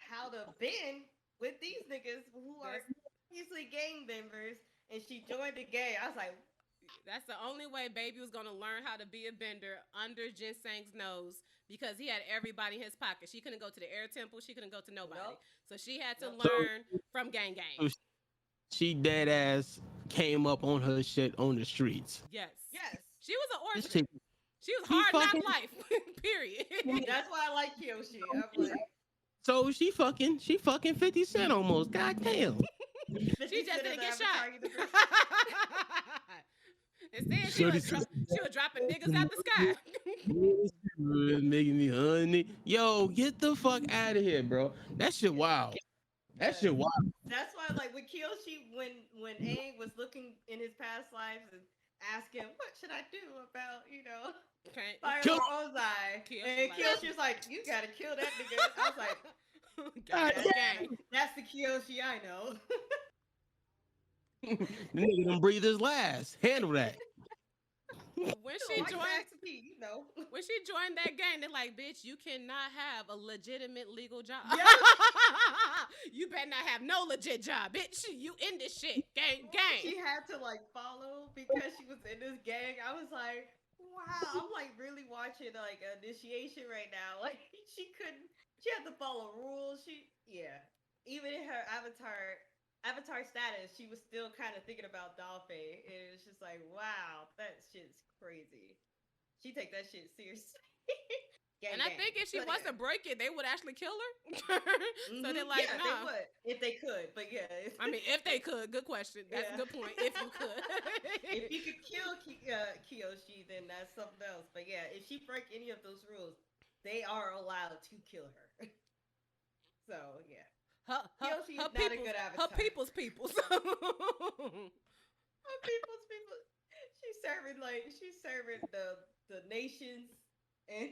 how to bend with these niggas who are usually gang members. And she joined the gang. I was like, that's the only way baby was gonna learn how to be a bender under Ginseng's nose, because he had everybody in his pocket. She couldn't go to the air temple. She couldn't go to nobody. Nope. So she had to learn from gang. She dead ass came up on her shit on the streets. Yes. She was an orphan. She was hard knock life. Period. That's why I like Kyoshi. I'm like, so she fucking 50 Cent almost. God damn. She just didn't get shot. Instead, she was dropping niggas out the sky. Making me honey. Yo, get the fuck out of here, bro. That shit wild. That's why, like, with Kyoshi, when Aang was looking in his past lives and asking, what should I do about, Fire Ozai? And Kyoshi's like, you gotta kill that nigga. I was like, that's the Kyoshi I know. The nigga done breathe his last. Handle that. When she joined that gang, they're like, bitch, you cannot have a legitimate legal job. Yeah. You better not have no legit job, bitch. You in this shit. Gang. She had to follow because she was in this gang. I was like, wow, I'm really watching initiation right now. Like she had to follow rules. Even in her avatar status, she was still kind of thinking about Dolphin. It was just like, wow, that shit's crazy. She take that shit seriously. I think if she was to break it, they would actually kill her. So they're like, nah. They would if they could. But yeah, I mean, if they could, good question. That's a good point. If you could, if you could kill Kyoshi, then that's something else. But yeah, if she break any of those rules, they are allowed to kill her. So yeah. Her people's people. Her people's people. She's serving the nations and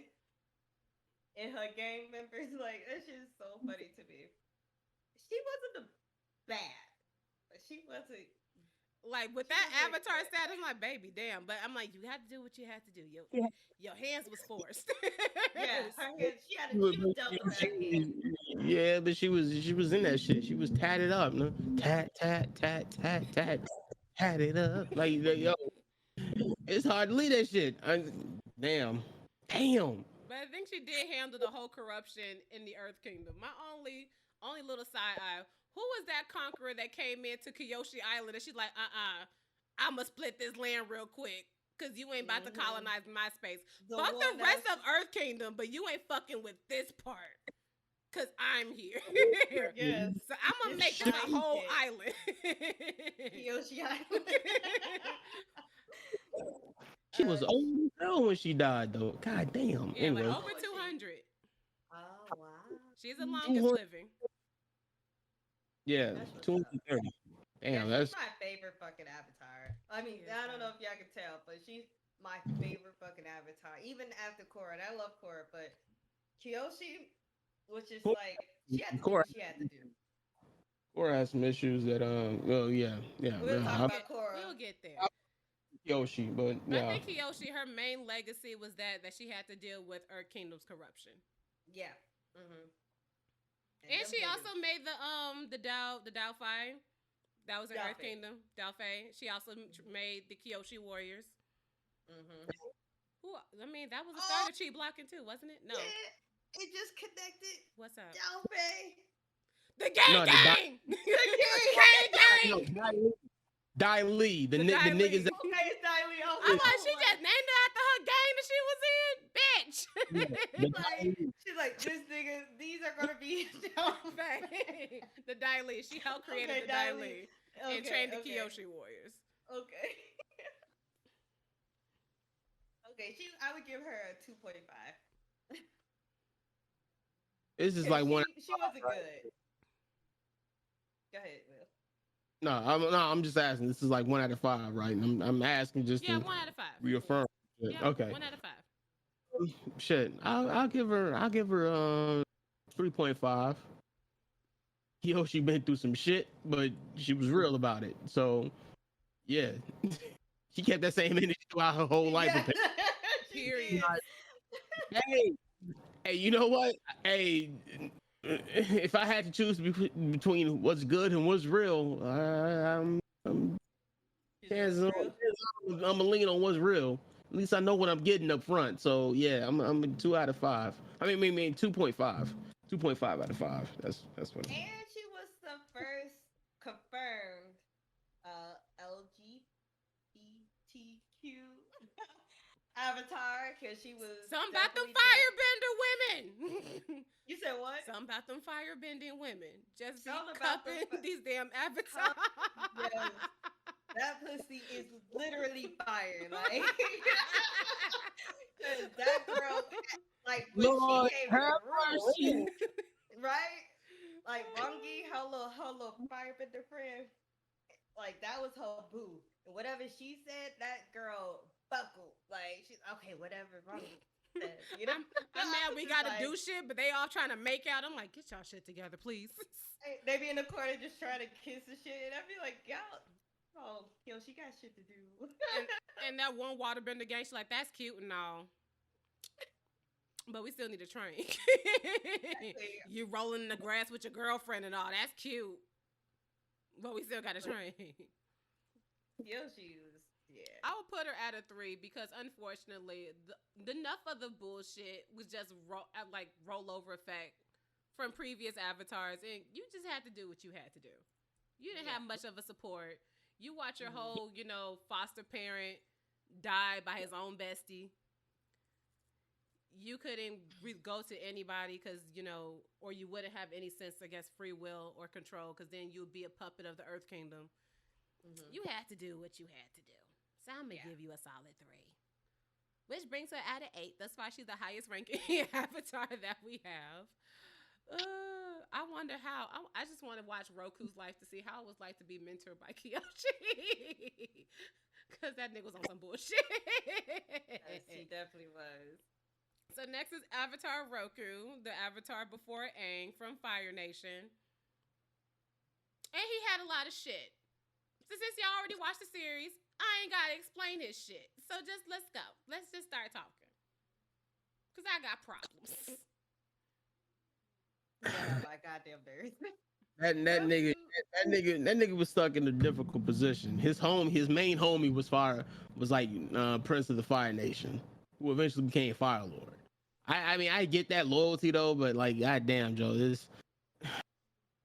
her gang members. Like, that's just so funny to me. She wasn't bad, but she wasn't. Like with that avatar status, I'm like, baby, damn. But I'm like, you had to do what you had to do. Your hands was forced. Yeah, her hands. She was dealt with her hands. Yeah, but she was in that shit. She was tatted up, no? Tat it up. Like, yo, it's hard to leave that shit. Damn. But I think she did handle the whole corruption in the Earth Kingdom. My only little side eye. Who was that conqueror that came into Kyoshi Island and she's like, I'ma split this land real quick because you ain't about to colonize my space. Fuck the rest of Earth Kingdom, but you ain't fucking with this part because I'm here. Yes. So I'm gonna make this a whole island. Kyoshi Island. She was old as hell when she died, though. God damn. Yeah, anyway. Like over 200. Oh, wow. She's the longest living. Yeah, 230. Damn, that's my favorite fucking avatar. I mean, I don't know if y'all can tell, but she's my favorite fucking avatar. Even after KORRA, and I love KORRA, but Kyoshi, which is like she had to do what she had to do. KORRA has some issues that We'll talk about KORRA. We'll get there. Kyoshi, but yeah. I think Kyoshi, her main legacy was that she had to deal with Earth Kingdom's corruption. Yeah. Mm-hmm. And them she niggas, also made the Doubtfire. That was in Earth Doubtfire. Kingdom. Doubtfire. She also made the Kyoshi Warriors. Mm-hmm. Who? I mean, that was the Oh, start of Chi blocking too, wasn't it? No. yeah, it just connected. What's up? Doubtfire. The gang No, gang. The gang gang. Dai Lee, the The Dai niggas Lee. that Okay, it's Diley. I'm like, she just named it after her gang that she was in, bitch. the Like, she's like, this nigga, these are gonna be The Dai Lee. She helped create Okay, the Dai Dai Li. Lee and trained the Kyoshi Warriors. Okay. Okay, I would give her a 2.5. This is like one. She wasn't good. Go ahead, Will. I'm just asking. This is like 1 out of 5, right? I'm asking just Yeah, to 1 out of 5. reaffirm. Yeah, Okay. 1 out of 5. Shit. I'll give her 3.5. Kyoshi been through some shit, but she was real about it. So yeah. She kept that same energy throughout her whole life. Yeah. Period. Hey, you know what? Hey, if I had to choose between what's good and what's real, I'm gonna lean on what's real. At least I know what I'm getting up front. So yeah, I'm a 2 out of 5. I mean 2.5. 2.5 out of 5. That's what. And she was the first confirmed LGBTQ avatar because she was. Something about them firebender women. You said what? Something about them firebending women. Just be Something about them cupping these damn avatars. Yes. That pussy is literally fire. Like, 'cause that girl, like, when Lord, she came have in the room, mercy. right? Like, Bungie, her little firebender friend, like, that was her boo. And whatever she said, that girl buckled. Like, she's okay, whatever Bungie says. You know? I'm mad we gotta do shit, but they all trying to make out. I'm like, get y'all shit together, please. They be in the corner just trying to kiss and shit. And I be like, y'all. Oh, yo, she got shit to do. and that one waterbender gang, she's like, that's cute and all. But we still need to train. You rolling in the grass with your girlfriend and all. That's cute. But we still got to train. Yoshi was, yeah. I would put her at a 3 because unfortunately, enough of the bullshit was just rollover effect from previous avatars. And you just had to do what you had to do. You didn't have much of a support. You watch your whole, foster parent die by his own bestie. You couldn't go to anybody because, or you wouldn't have any sense, I guess, free will or control because then you'd be a puppet of the Earth Kingdom. Mm-hmm. You had to do what you had to do. So I'm going to give you a solid 3. Which brings her at an 8. That's why she's the highest ranking avatar that we have. I wonder how. I just want to watch Roku's life to see how it was like to be mentored by Kyoshi. Because that nigga was on some bullshit. Yes, he definitely was. So next is Avatar Roku, the avatar before Aang from Fire Nation. And he had a lot of shit. So since y'all already watched the series, I ain't got to explain his shit. So let's go. Let's just start talking. Because I got problems. Yeah, my goddamn nerves. That nigga was stuck in a difficult position. His main homie was like Prince of the Fire Nation, who eventually became Fire Lord. I mean, I get that loyalty though, but like, goddamn, Joe, this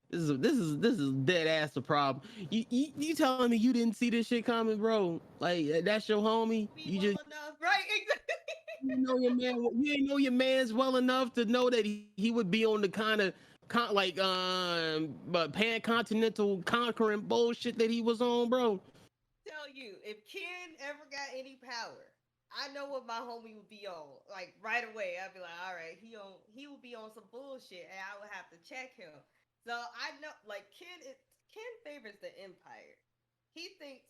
is dead ass the problem. You telling me you didn't see this shit coming, bro? Like, that's your homie. You just enough, right? Exactly. you know your man. You didn't know your man's well enough to know that he would be on the kind of but pan-continental conquering bullshit that he was on, bro. Tell you, if Ken ever got any power, I know what my homie would be on. Like right away, I'd be like, all right, he will be on some bullshit, and I would have to check him. So I know, like Ken favors the Empire. He thinks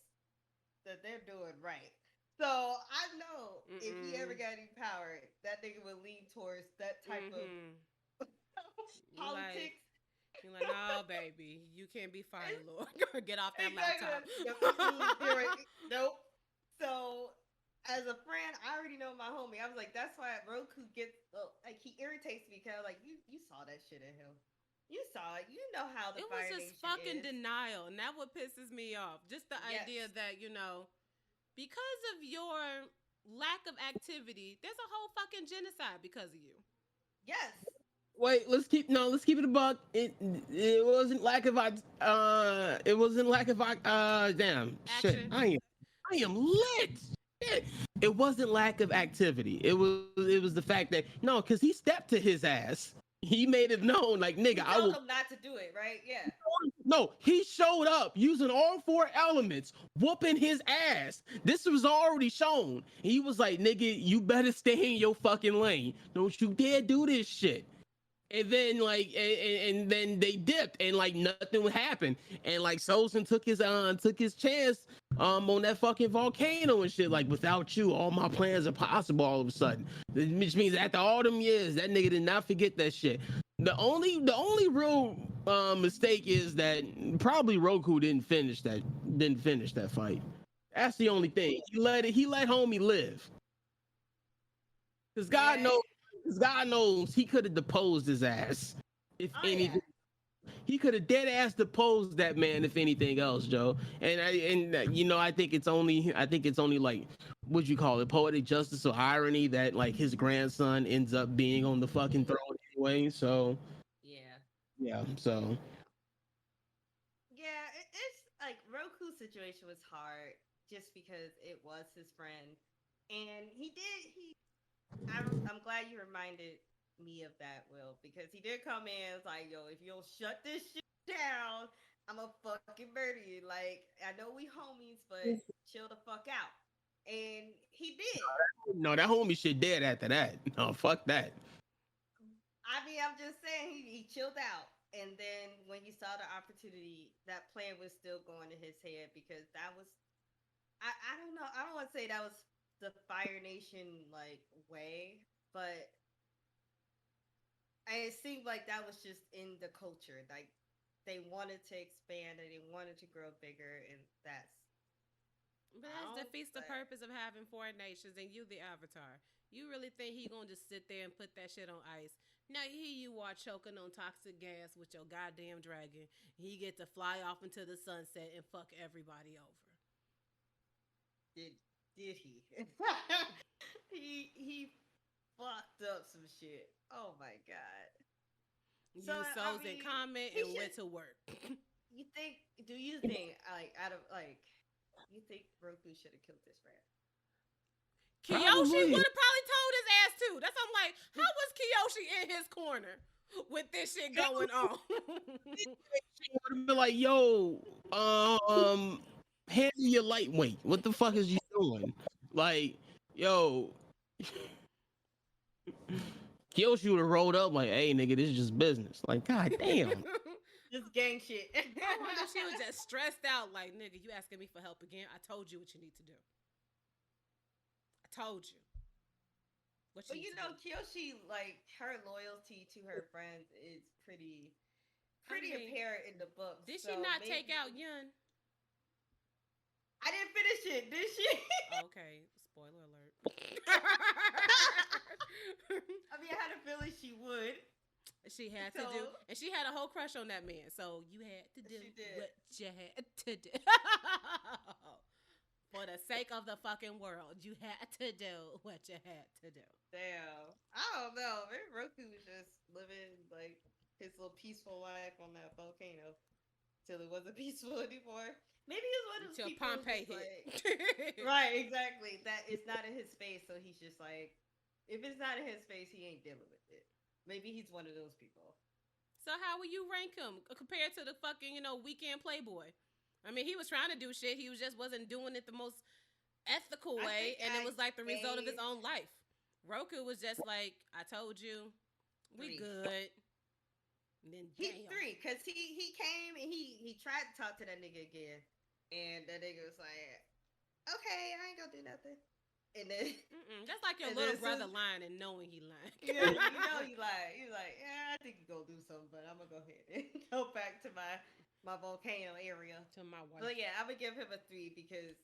that they're doing right. So I know if he ever got any power, that nigga would lean towards that type of politics. You're like, no, baby, you can't be Fire Lord. Get off that laptop. Nope. So, as a friend, I already know my homie. I was like, that's why Roku gets like he irritates me because like you saw that shit in him. You saw it. You know how the It was Fire just Nation fucking is. denial, and that what pisses me off. Just the idea Yes. that because of your lack of activity, there's a whole fucking genocide because of you. Yes. Wait, let's keep it a buck. It wasn't lack of it wasn't lack of damn shit. Action. I am lit. Shit. It wasn't lack of activity. It was the fact that no, because he stepped to his ass. He made it known, like nigga, You I told will. them not to do it, right? Yeah. No, he showed up using all four elements, whooping his ass. This was already shown. He was like, nigga, you better stay in your fucking lane. Don't you dare do this shit. And then and then they dipped and like nothing would happen. And like Sosen took his chance on that fucking volcano and shit. Like without you, all my plans are possible all of a sudden. Which means after all them years, that nigga did not forget that shit. The only real mistake is that probably Roku didn't finish that fight. That's the only thing. He let homie live. Cause God Yeah. knows, God knows he could have deposed his ass. If Oh yeah. anything, he could have dead ass deposed that man. If anything else, Joe. I think it's only like what you call it, poetic justice or irony that like his grandson ends up being on the fucking throne anyway. So Yeah. yeah, so Yeah. Yeah. It's like Roku's situation was hard just because it was his friend, and he did. I'm glad you reminded me of that, Will, because he did come in. It's like, yo, if you don't shut this shit down, I'm gonna fucking murder you. Like, I know we homies, but chill the fuck out. And he did. no, that homie shit dead after that. No, fuck that. I mean, I'm just saying he chilled out. And then when he saw the opportunity, that plan was still going in his head because that was I don't know. I don't want to say that was the Fire Nation like way, but it seemed like that was just in the culture. Like they wanted to expand and they wanted to grow bigger, and that's But I that don't. defeats the purpose of having four nations and you the avatar. You really think he gonna just sit there and put that shit on ice? Now here you are choking on toxic gas with your goddamn dragon. He get to fly off into the sunset and fuck everybody over. Did did he? he fucked up some shit. Oh my god. So You I souls in mean, comment he and should. went to work. You think? Do you think like out of like? You think Roku should have killed this rat? Kyoshi Probably. would have probably told his ass too. That's I'm like, how was Kyoshi in his corner with this shit going on? She would have been like, "Yo, handle your lightweight. What the fuck is you doing? Like, yo." Kyoshi would have rolled up like, "Hey, nigga, this is just business." Like, god damn. Just gang shit. I wonder if she was just stressed out, like, nigga, you asking me for help again? I told you what you need to do. I told you. What But you you need know, to do. Kyoshi, like her loyalty to her friends is pretty I mean, apparent in the book. Did So she not take maybe out Yun? I didn't finish it, did she? Okay, spoiler alert. I mean, I had a feeling she would. She had to So do, and she had a whole crush on that man. So you had to do she did. what you had to do. For the sake of the fucking world, you had to do what you had to do. Damn. I don't know. Maybe Roku was just living like his little peaceful life on that volcano till it wasn't peaceful anymore. Maybe he was one of those Until people who's Pompeii just like, hit. right, exactly. That it's not in his space, so he's just like, if it's not in his space, he ain't dealing with it. Maybe he's one of those people. So how will you rank him compared to the fucking, weekend playboy? I mean, he was trying to do shit. He wasn't doing it the most ethical I way, think and it was like the result of his gave own life. Roku was just like, I told you, we 3. good. And then He damn. 3 because he came and he tried to talk to that nigga again, and that nigga was like, okay, I ain't gonna do nothing. And then That's like your and little then brother lying and knowing he lying. yeah, you know he lied. He was like, yeah, I think you gonna do something, but I'm gonna go ahead and go back to my volcano area. To my wife. But yeah, I'm gonna give him a 3 because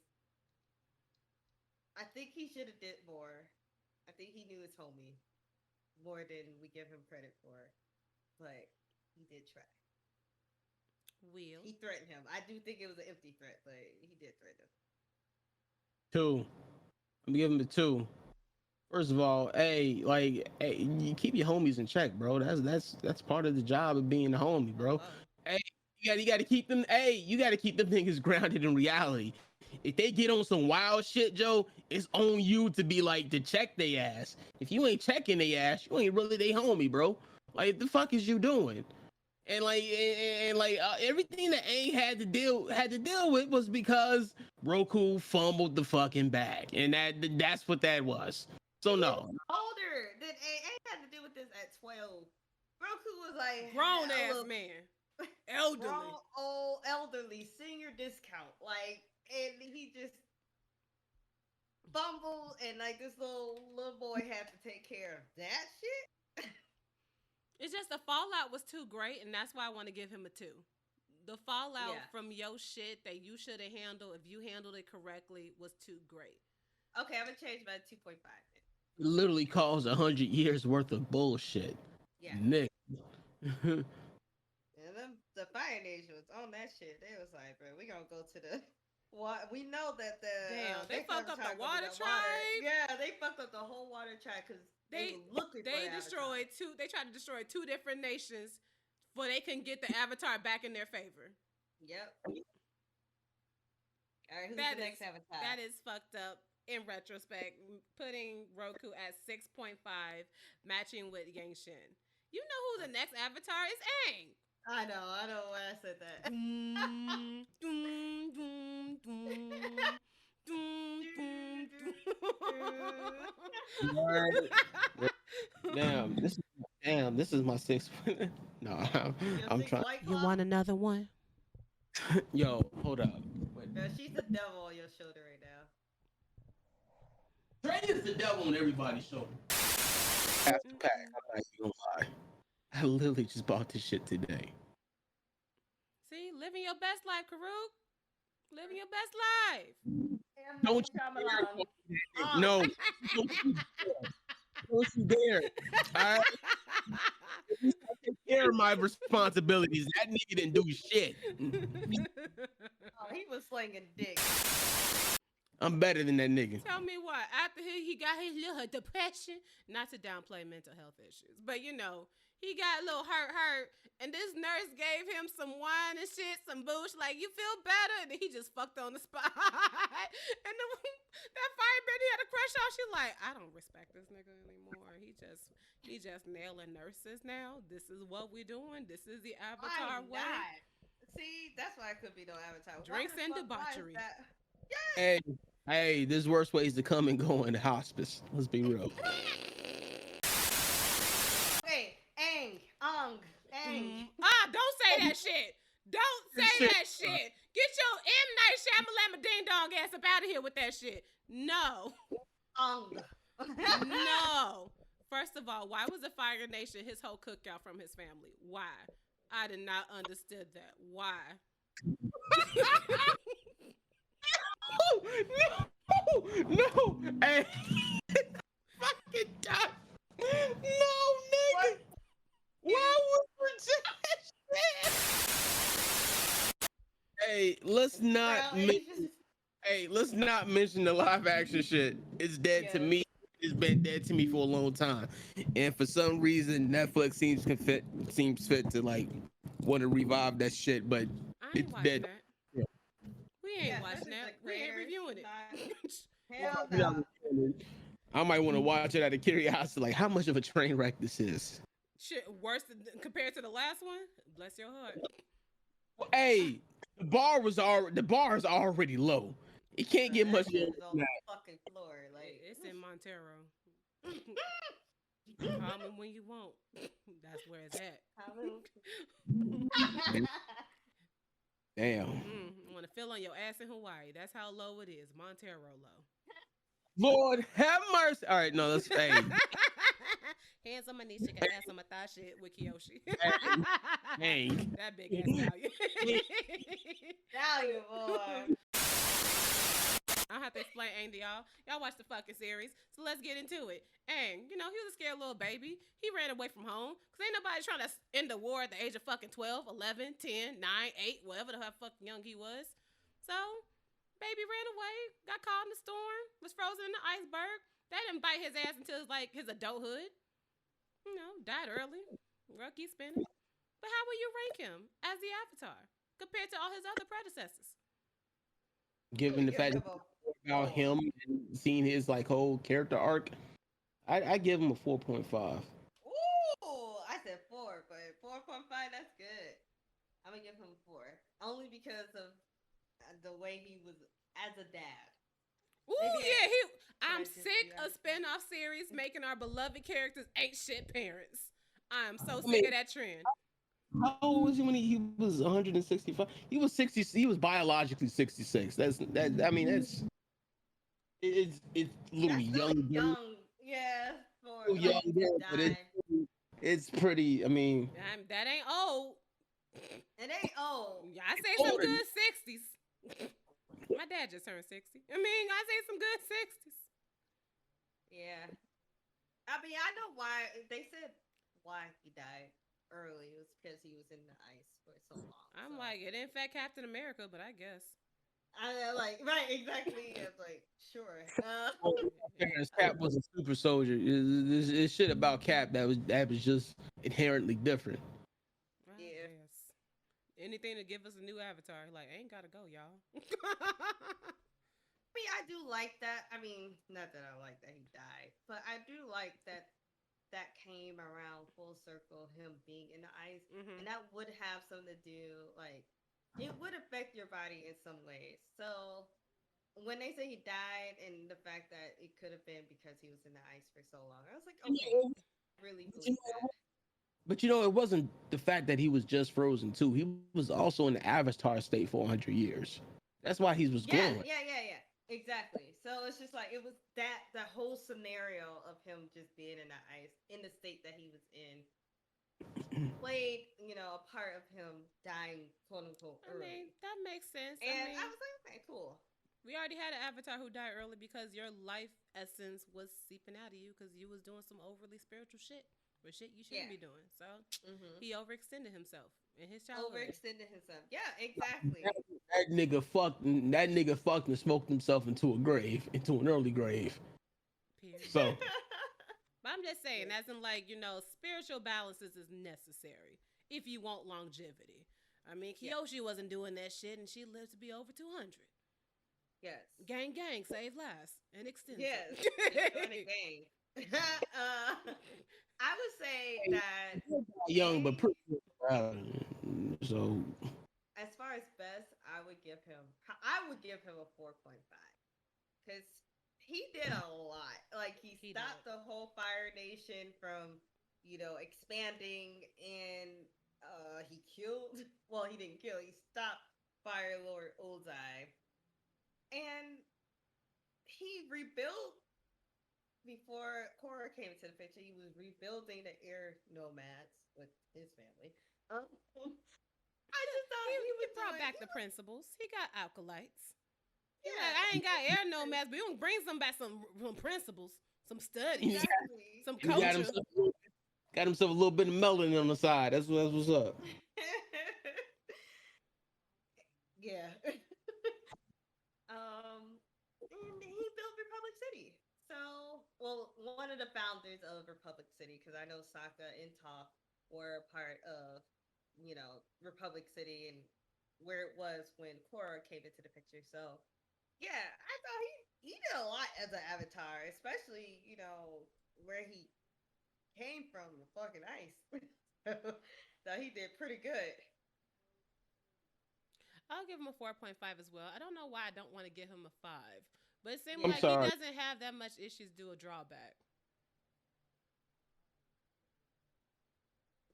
I think he should have did more. I think he knew his homie more than we give him credit for. But he did try. Will. He threatened him. I do think it was an empty threat, but he did threaten him. 2. I'm giving him a 2. First of all, hey, you keep your homies in check, bro. That's part of the job of being a homie, bro. Oh. Hey, you got to keep them. Hey, you got to keep them niggas grounded in reality. If they get on some wild shit, Joe, it's on you to be like to check they ass. If you ain't checking they ass, you ain't really they homie, bro. Like the fuck is you doing? And everything that AANG had to deal with was because Roku fumbled the fucking bag, and that's what that was. So no. Older than AANG had to deal with this at 12. Roku was like grown ass man, elderly, grown, old, elderly, senior discount, like, and he just fumbled, and like this little boy had to take care of that shit. It's just the fallout was too great, and that's why I want to give him a 2. The fallout from your shit that you should have handled, if you handled it correctly, was too great. Okay, I'm gonna change my 2.5. It literally caused 100 years worth of bullshit. Yeah. Nick. And the Fire Nation was on that shit. They was like, bro, we gonna go to the what? We know that they fucked up the water tribe. Yeah, they fucked up the whole water tribe because they were looking for destroyed Avatar. They tried to destroy 2 different nations, so they can get the Avatar back in their favor. Yep. All right, who's the next Avatar? That is fucked up. In retrospect, putting Roku at 6.5, matching with YANGCHEN. You know who the next Avatar is? AANG. I know why I said that. This is my 6th. No, I'm trying. You want another one? Yo, hold up. No, she's the devil on your shoulder right now. Trey is the devil on everybody's shoulder. After pack, I'm not even gonna lie. I literally just bought this shit today. See, living your best life, Karuk. Living your best life. Don't you dare. No. Don't you dare. All right? I take care of my responsibilities. That nigga didn't do shit. Oh, he was slinging dick. I'm better than that nigga. Tell me what, after he got his little depression, not to downplay mental health issues, but you know, he got a little hurt, and this nurse gave him some wine and shit, some booze, like, you feel better? And then he just fucked on the spot. And that Firebender he had a crush on, she like, I don't respect this nigga anymore. He just nailing nurses now. This is what we doing. This is the Avatar way. See, that's why it could be no Avatar. Drinks and debauchery. Yes. Hey, there's worse ways to come and go in the hospice. Let's be real. Okay, AANG. Don't say that shit. Don't say that shit. Get your M. Night Shyamalan ding dong ass up out of here with that shit. No. No. First of all, why was the Fire Nation his whole cookout from his family? Why? I did not understand that. Why? No. Hey. Fucking die. No, nigga. What? Why would we do that shit? Hey, let's not mention the live action shit. It's dead to me. It's been dead to me for a long time, and for some reason Netflix seems fit to like want to revive that shit, but it's dead. That. Yeah. We ain't watching that. We ain't reviewing it. Hell no. I might want to watch it out of curiosity, like how much of a train wreck this is. Shit, worse compared to the last one. Bless your heart. Hey, the bar is already low. It can't get much lower on the fucking floor. Like, it's in Montero. Call me when you want. That's where it's at. Damn. I want to feel on your ass in Hawaii. That's how low it is. Montero low. Lord have mercy. All right, no, that's hey. Hands on my knees, shake ass on my thigh shit with Kyoshi. Dang. That big ass stallion. Stallion, boy. I have to explain Aang to y'all. Y'all watch the fucking series. So let's get into it. Aang, he was a scared little baby. He ran away from home. Because ain't nobody trying to end the war at the age of fucking 12, 11, 10, 9, 8, whatever the hell fucking young he was. So, baby ran away, got caught in the storm, was frozen in the iceberg. They didn't bite his ass until his adulthood. Died early. World keeps spinning. But how will you rank him as the Avatar compared to all his other predecessors? Given the fact about him and seeing his whole character arc, I give him a 4.5. Ooh, I said 4, but 4.5, that's good. I'm gonna give him 4, only because of the way he was as a dad. Ooh, yeah, I'm sick of spin-off series making our beloved characters ain't shit parents. I'm so sick of that trend. How old was he when he was 165? He was 60. He was biologically 66. It's literally young. Yeah, for young, but it's pretty. I mean, that ain't old. It ain't old. I say some good 60s. My dad just turned 60. I say some good 60s. Yeah. I know why they said why he died early. It was because he was in the ice for so long. I'm like, it ain't Fat Captain America, but I guess. Right, exactly. I was like, sure. Cap was a super soldier. It's shit about Cap that was just inherently different. Yeah. Yes. Anything to give us a new Avatar, ain't gotta go, y'all. I do like that. Not that I like that he died, but I do like that came around full circle, him being in the ice, and that would have something to do, it would affect your body in some ways. So when they say he died, and the fact that it could have been because he was in the ice for so long, I was like, okay, I really believe that. But it wasn't the fact that he was just frozen too. He was also in the Avatar state for 100 years. That's why he was glowing. Yeah. Exactly. So it's just it was the whole scenario of him just being in the ice in the state that he was in played, a part of him dying, quote unquote, early. That makes sense. And I was like, okay, cool. We already had an Avatar who died early because your life essence was seeping out of you because you was doing some overly spiritual shit. Or shit you shouldn't be doing. So he overextended himself in his childhood. Overextended himself. Yeah, exactly. That nigga fucked and smoked himself into an early grave. Period. So but I'm just saying, as in spiritual balances is necessary if you want longevity. Kyoshi wasn't doing that shit and she lived to be over 200. Yes. Gang, save lives and extend. Yes. Gang. I would say that young but pretty so as far as best, I would give him a 4.5 because he did a lot. He stopped the whole Fire Nation from expanding, and he killed. Well, he didn't kill. He stopped Fire Lord Ozai, and he rebuilt. Before KORRA came into the picture, he was rebuilding the air nomads with his family. I just thought he brought back the principles. He got acolytes. Yeah, I ain't got air nomads, but we gonna bring some principles, some studies, exactly. some culture. Got himself a little bit of melanin on the side. That's what's up. Yeah. And he built Republic City. So, one of the founders of Republic City, because I know Sokka and Toph were part of, Republic City and where it was when KORRA came into the picture. So, yeah, I thought he did a lot as an Avatar, especially, where he came from, the fucking ice. So he did pretty good. I'll give him a 4.5 as well. I don't know why I don't want to give him a 5. But it seems he doesn't have that much issues do a drawback.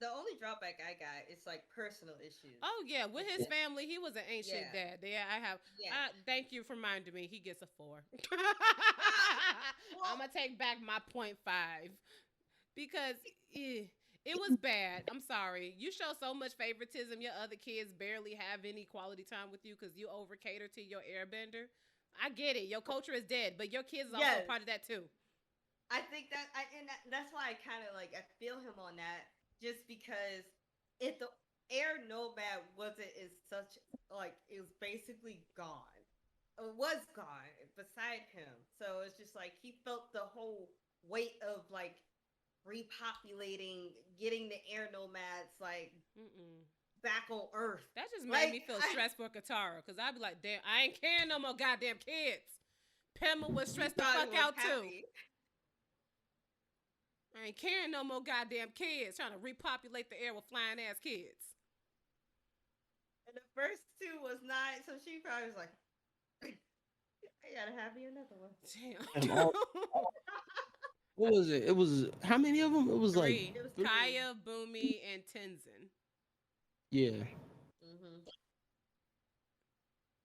The only drawback I got is personal issues. Oh yeah, with his family, he was an ancient dad. Yeah, I have. Yeah. Thank you for reminding me. He gets a 4. I'm gonna take back my 0.5 because it was bad. I'm sorry. You show so much favoritism. Your other kids barely have any quality time with you because you over cater to your Airbender. I get it. Your culture is dead, but your kids is also Yes. a part of that too. I think that's why I kind of like I feel him on that, just because if the air nomad wasn't as such, like it was basically gone, it was gone beside him. So it's just like he felt the whole weight of like repopulating, getting the air nomads like back on Earth. That just made Like me feel stressed for Katara, because I'd be like, damn, I ain't carrying no more goddamn kids. Pema was stressed the fuck out too. I ain't carrying no more goddamn kids, trying to repopulate the air with flying ass kids. And the first two was not, so she probably was like, I gotta have me another one. Damn. What was it? It was how many of them? It was three. like It was three. Kaya, Boomy, and Tenzin. Yeah.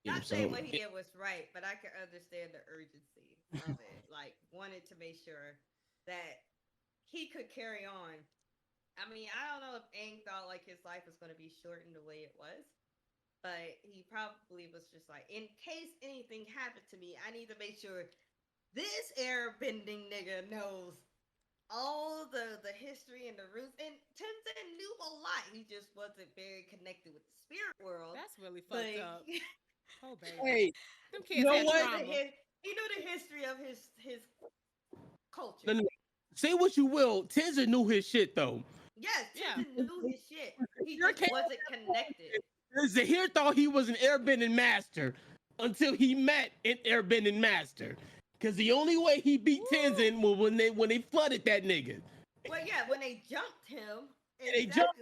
Not saying what he did was right, but I can understand the urgency of it. Like, wanted to make sure that he could carry on. I mean, I don't know if Aang thought like his life was going to be shortened the way it was, but he probably was just like, in case anything happened to me, I need to make sure this airbending nigga knows all the history and the roots. And Tenzin knew a lot. He just wasn't very connected with the spirit world. That's really fucked up. Oh, baby. Hey, them kids had trauma. He knew the history of his culture. No. Say what you will, Tenzin knew his shit though. Yes, Tenzin knew his shit. He Your just wasn't connected. Zahir thought he was an airbending master until he met an airbending master. Because the only way he beat Tenzin was when they flooded that nigga. Well, yeah, when they jumped him. They jumped,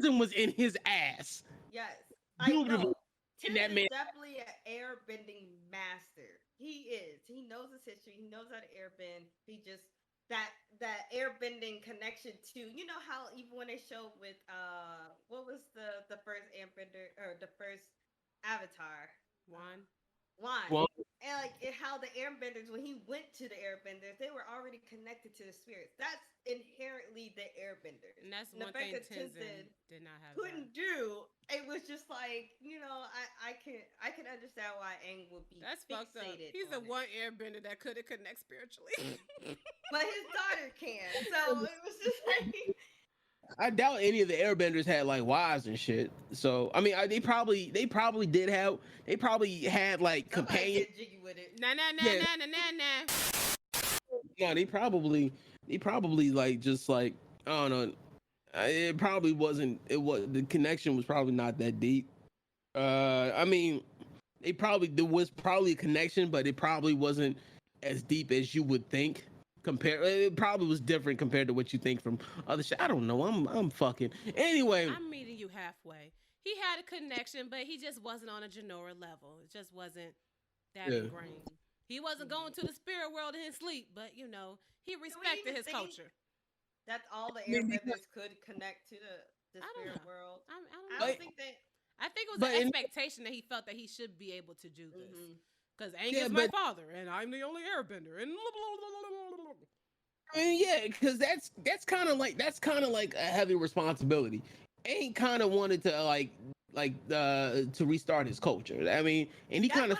Tenzin was in his ass. Yes, I know. Tenzin is definitely an airbending master. He is. He knows his history. He knows how to airbend. He just that airbending connection to, you know how even when they showed with what was the first airbender or the first Avatar? Wan. And like how the airbenders, when he went to the airbenders, they were already connected to the spirits. That's inherently the airbenders. And that's one thing Tenzin did not have. Couldn't do. It was just like, you know, I can understand why Aang would be that's fixated. Fucked up. He's the one airbender that couldn't connect spiritually. But his daughter can. So it was just like, I doubt any of the airbenders had like wives and shit. So I mean, they probably did have. They probably had like companions. Jiggy with it. Nah. No, they probably like just like, I don't know. It probably wasn't. It was, the connection was probably not that deep. I mean, there was probably a connection, but it probably wasn't as deep as you would think. It probably was different compared to what you think from other shit. I don't know. I'm fucking. Anyway, I'm meeting you halfway. He had a connection, but he just wasn't on a Jinora level. It just wasn't that ingrained. He wasn't going to the spirit world in his sleep, but you know, he respected his culture. That's all the airbenders could connect to the spirit world. I don't think that. I think it was an expectation that he felt that he should be able to do this. Because Aang is my father, and I'm the only airbender. And I mean, yeah, because that's kind of like a heavy responsibility. Aang kind of wanted to to restart his culture. I mean, and he kind of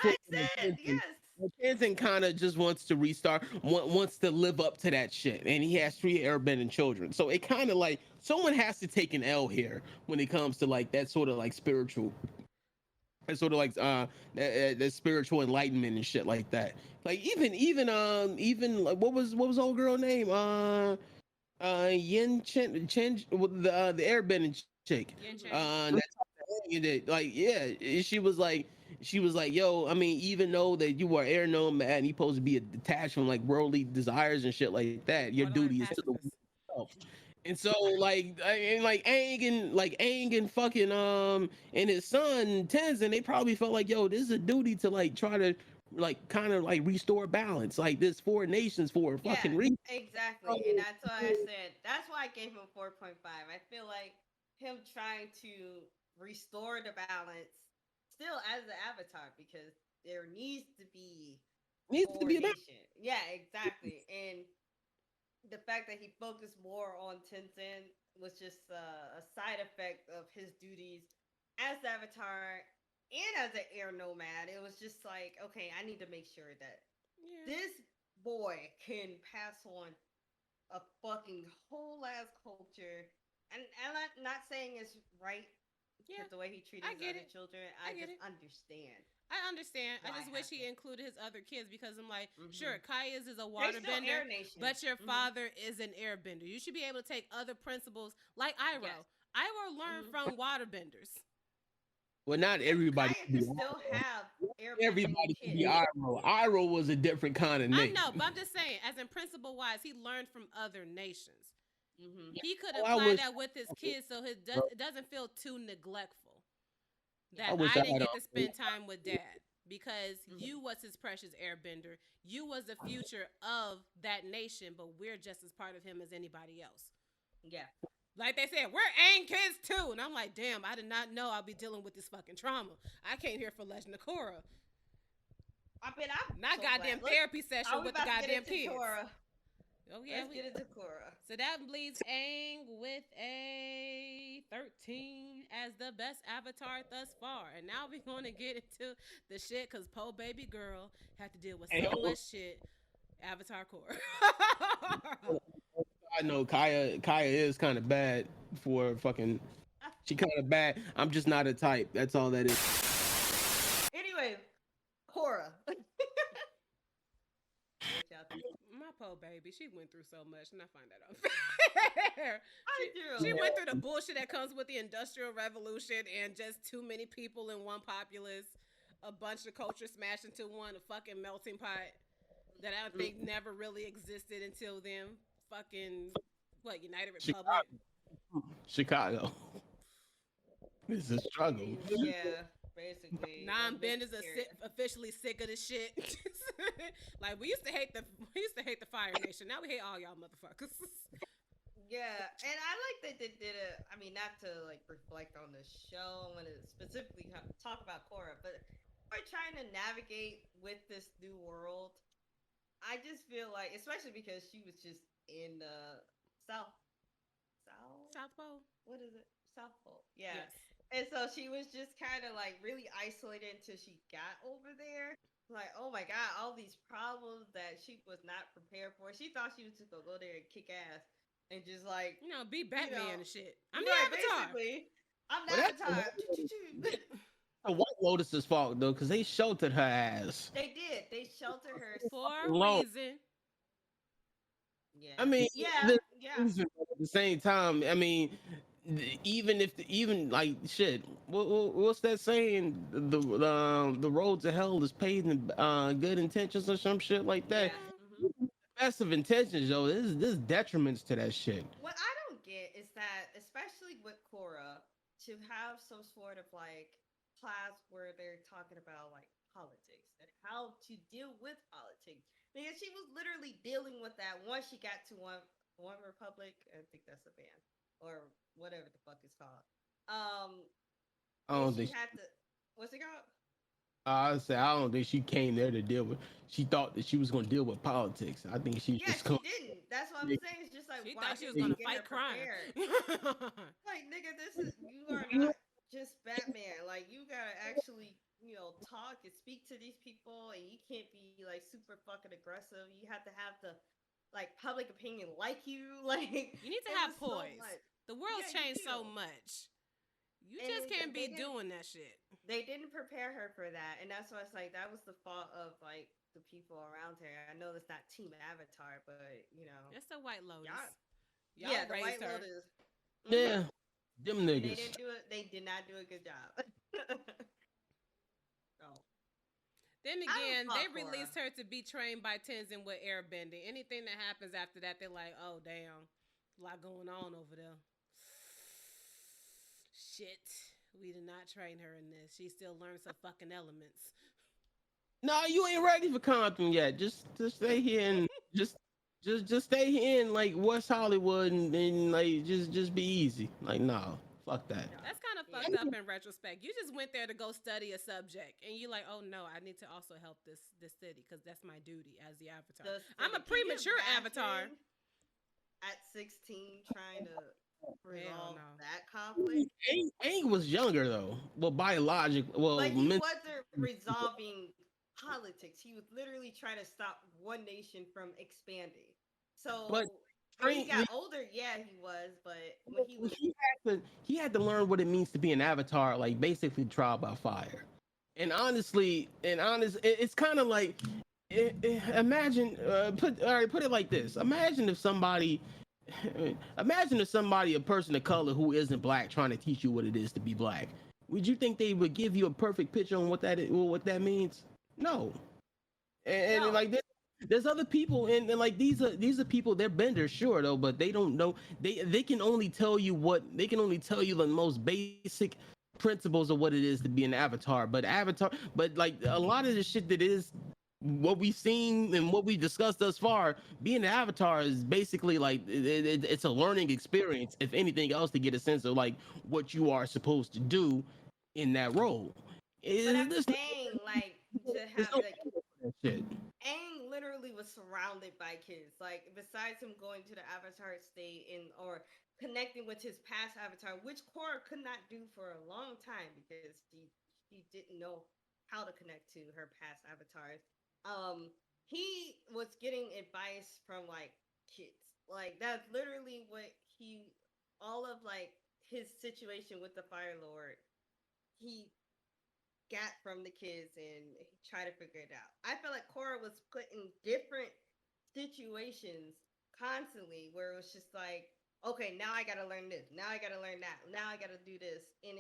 Tenzin kind of just wants to restart, wants to live up to that shit, and he has 3 airbending children. So it kind of like someone has to take an L here when it comes to like that sort of like spiritual. It's sort of like that spiritual enlightenment and shit like that. Like even like what was old girl name? YANGCHEN, the airbending chick. Like yeah, she was like, yo, I mean, even though that you are air nomad and you're supposed to be detached from like worldly desires and shit like that, your duty is to the self. And so like Aang and fucking and his son Tenzin, they probably felt like, yo, this is a duty to like try to like kind of like restore balance. Like this 4 nations for a fucking reason. Exactly. And that's why I said that's why I gave him 4.5. I feel like him trying to restore the balance still as the Avatar, because there needs to be coordination. Yeah, exactly. And the fact that he focused more on Tenzin was just a side effect of his duties as the Avatar and as an air nomad, it was just like, okay, I need to make sure that Yeah. this boy can pass on a fucking whole ass culture. And I'm not saying it's right Yeah. with the way he treated I his get other it. children. I I get just it. understand I understand. I why just it wish he happened. included his other kids because I'm like, sure, Mm-hmm. Kaya's is a They still waterbender, Air Nation. but your Mm-hmm. father is an airbender. You should be able to take other principles like Iroh. Yes. Iroh learned Mm-hmm. from waterbenders. Well, not Yeah, everybody Kaya can could be still Iroh. have airbending Everybody can be kids. Iroh. Iroh was a different kind of I nigga. know, but I'm just saying, as in principle wise, he learned from other nations. Mm-hmm. He could Oh, I apply wish. that with his kids so it doesn't feel too neglectful. Yeah. That I wish I I didn't had get to a. spend time with dad because Mm-hmm. you was his precious airbender. You was the future of that nation, but we're just as part of him as anybody else. Yeah. Like they said, we're AANG kids too. And I'm like, damn, I did not know I'll be dealing with this fucking trauma. I came here for Legend of Korra. I mean, I'm Not so goddamn glad. therapy Are session we with the about to get goddamn into kids. Korra? Oh yeah, Let's get into Korra. so that leaves Aang with a 13 as the best avatar thus far. And now we're going to get into the shit because Poe Baby Girl had to deal with Hey, so hold much shit. Avatar Core. on. I know Kaya is kind of bad for fucking. She kind of bad. I'm just not a type. That's all that is. Anyway, Korra. What y'all think? My Poe Baby, she went through so much, and I find that unfair. She went through the bullshit that comes with the Industrial Revolution and just too many people in one populace, a bunch of culture smashed into one, a fucking melting pot that I think never really existed until then. Fucking what? United Republic. Chicago. It's a struggle. Yeah, basically. Non-Ben is officially sick of this shit. Like we used to hate the Fire Nation. Now we hate all y'all motherfuckers. Yeah, and I like that they did it. I mean, not to like reflect on the show and specifically talk about Korra, but we're trying to navigate with this new world. I just feel like, especially because she was just in the South, South Pole. what is it? South Pole. Yeah. Yes. And so she was just kind of like really isolated until she got over there. Like, oh my God, all these problems that she was not prepared for. She thought she was just gonna go there and kick ass and just like, Be Batman and shit. I'm the right, Avatar. basically, I'm the Well, that's Avatar. the White Lotus's fault though, because they sheltered her ass. They did. They sheltered her. For a Long. reason. Yeah. I mean, Yeah. Yeah. at the same time, I mean, even like shit. What's that saying? The road to hell is paved in good intentions or some shit like that. Yeah. Mm-hmm. Best of intentions, yo. There's detriments to that shit. What I don't get is that, especially with Korra, to have some sort of like class where they're talking about like politics and how to deal with politics, because she was literally dealing with that once she got to one republic. I think that's a band or whatever the fuck it's called. I And don't she think. had to. What's it called? I don't think she came there to deal with. She thought that she was going to deal with politics. I think she Yeah, just she come. didn't. That's what I'm saying. It's just like, She why thought she was didn't gonna you get her fight crime. prepared? Like, nigga, you are not just Batman. Like, you gotta actually, talk and speak to these people, and you can't be like super fucking aggressive. You have to have the like public opinion like you. Like, You need to it have was so poise. much. The world's Yeah, you changed so do. much. You And just can't be they didn't. doing that shit. They didn't prepare her for that, and that's why it's like that was the fault of like the people around her. I know it's not Team Avatar, but It's the White Lotus. y'all, Y'all the White raised her. Lotus. Yeah, them And they niggas. didn't do it. They did not do a good job. Oh, Then I don't again, fault they Korra. released her to be trained by Tenzin with airbending. Anything that happens after that, they're like, oh damn, a lot going on over there. Shit, we did not train her in this. She still learns some fucking elements. No, you ain't ready for Compton yet. Just stay here and just stay here in like West Hollywood and like just be easy. Like no, fuck that. No. That's kind of Yeah. fucked up in retrospect. You just went there to go study a subject, and you're like, oh no, I need to also help this city because that's my duty as the Avatar. I'm a Can you premature imagine Avatar. At 16, trying to resolve no. that conflict. Aang was younger though. Well, biologic. Well, But he wasn't resolving politics. He was literally trying to stop one nation from expanding. but So when he train. got older, yeah, he was. But when he was, He had to learn what it means to be an avatar, like basically trial by fire. It's kind of like imagine put it like this. Imagine if somebody, a person of color who isn't black, trying to teach you what it is to be black. Would you think they would give you a perfect picture on what that means? No. And no, like there's other people, and like these are people, they're benders, sure though, but they don't know. They can only tell you the most basic principles of what it is to be an avatar. But like a lot of the shit that is what we've seen and what we discussed thus far, being an avatar is basically like it's a learning experience, if anything else, to get a sense of like what you are supposed to do in that role. but I'm There's saying like to there's have no like that shit. Aang literally was surrounded by kids. Like besides him going to the Avatar state and or connecting with his past avatar, which Korra could not do for a long time because she didn't know how to connect to her past avatars. He was getting advice from like kids. Like that's literally what he all of like his situation with the Fire Lord. He got from the kids and try to figure it out. I feel like Korra was put in different situations constantly where it was just like, okay, now I gotta learn this, now I gotta learn that, now I gotta do this, and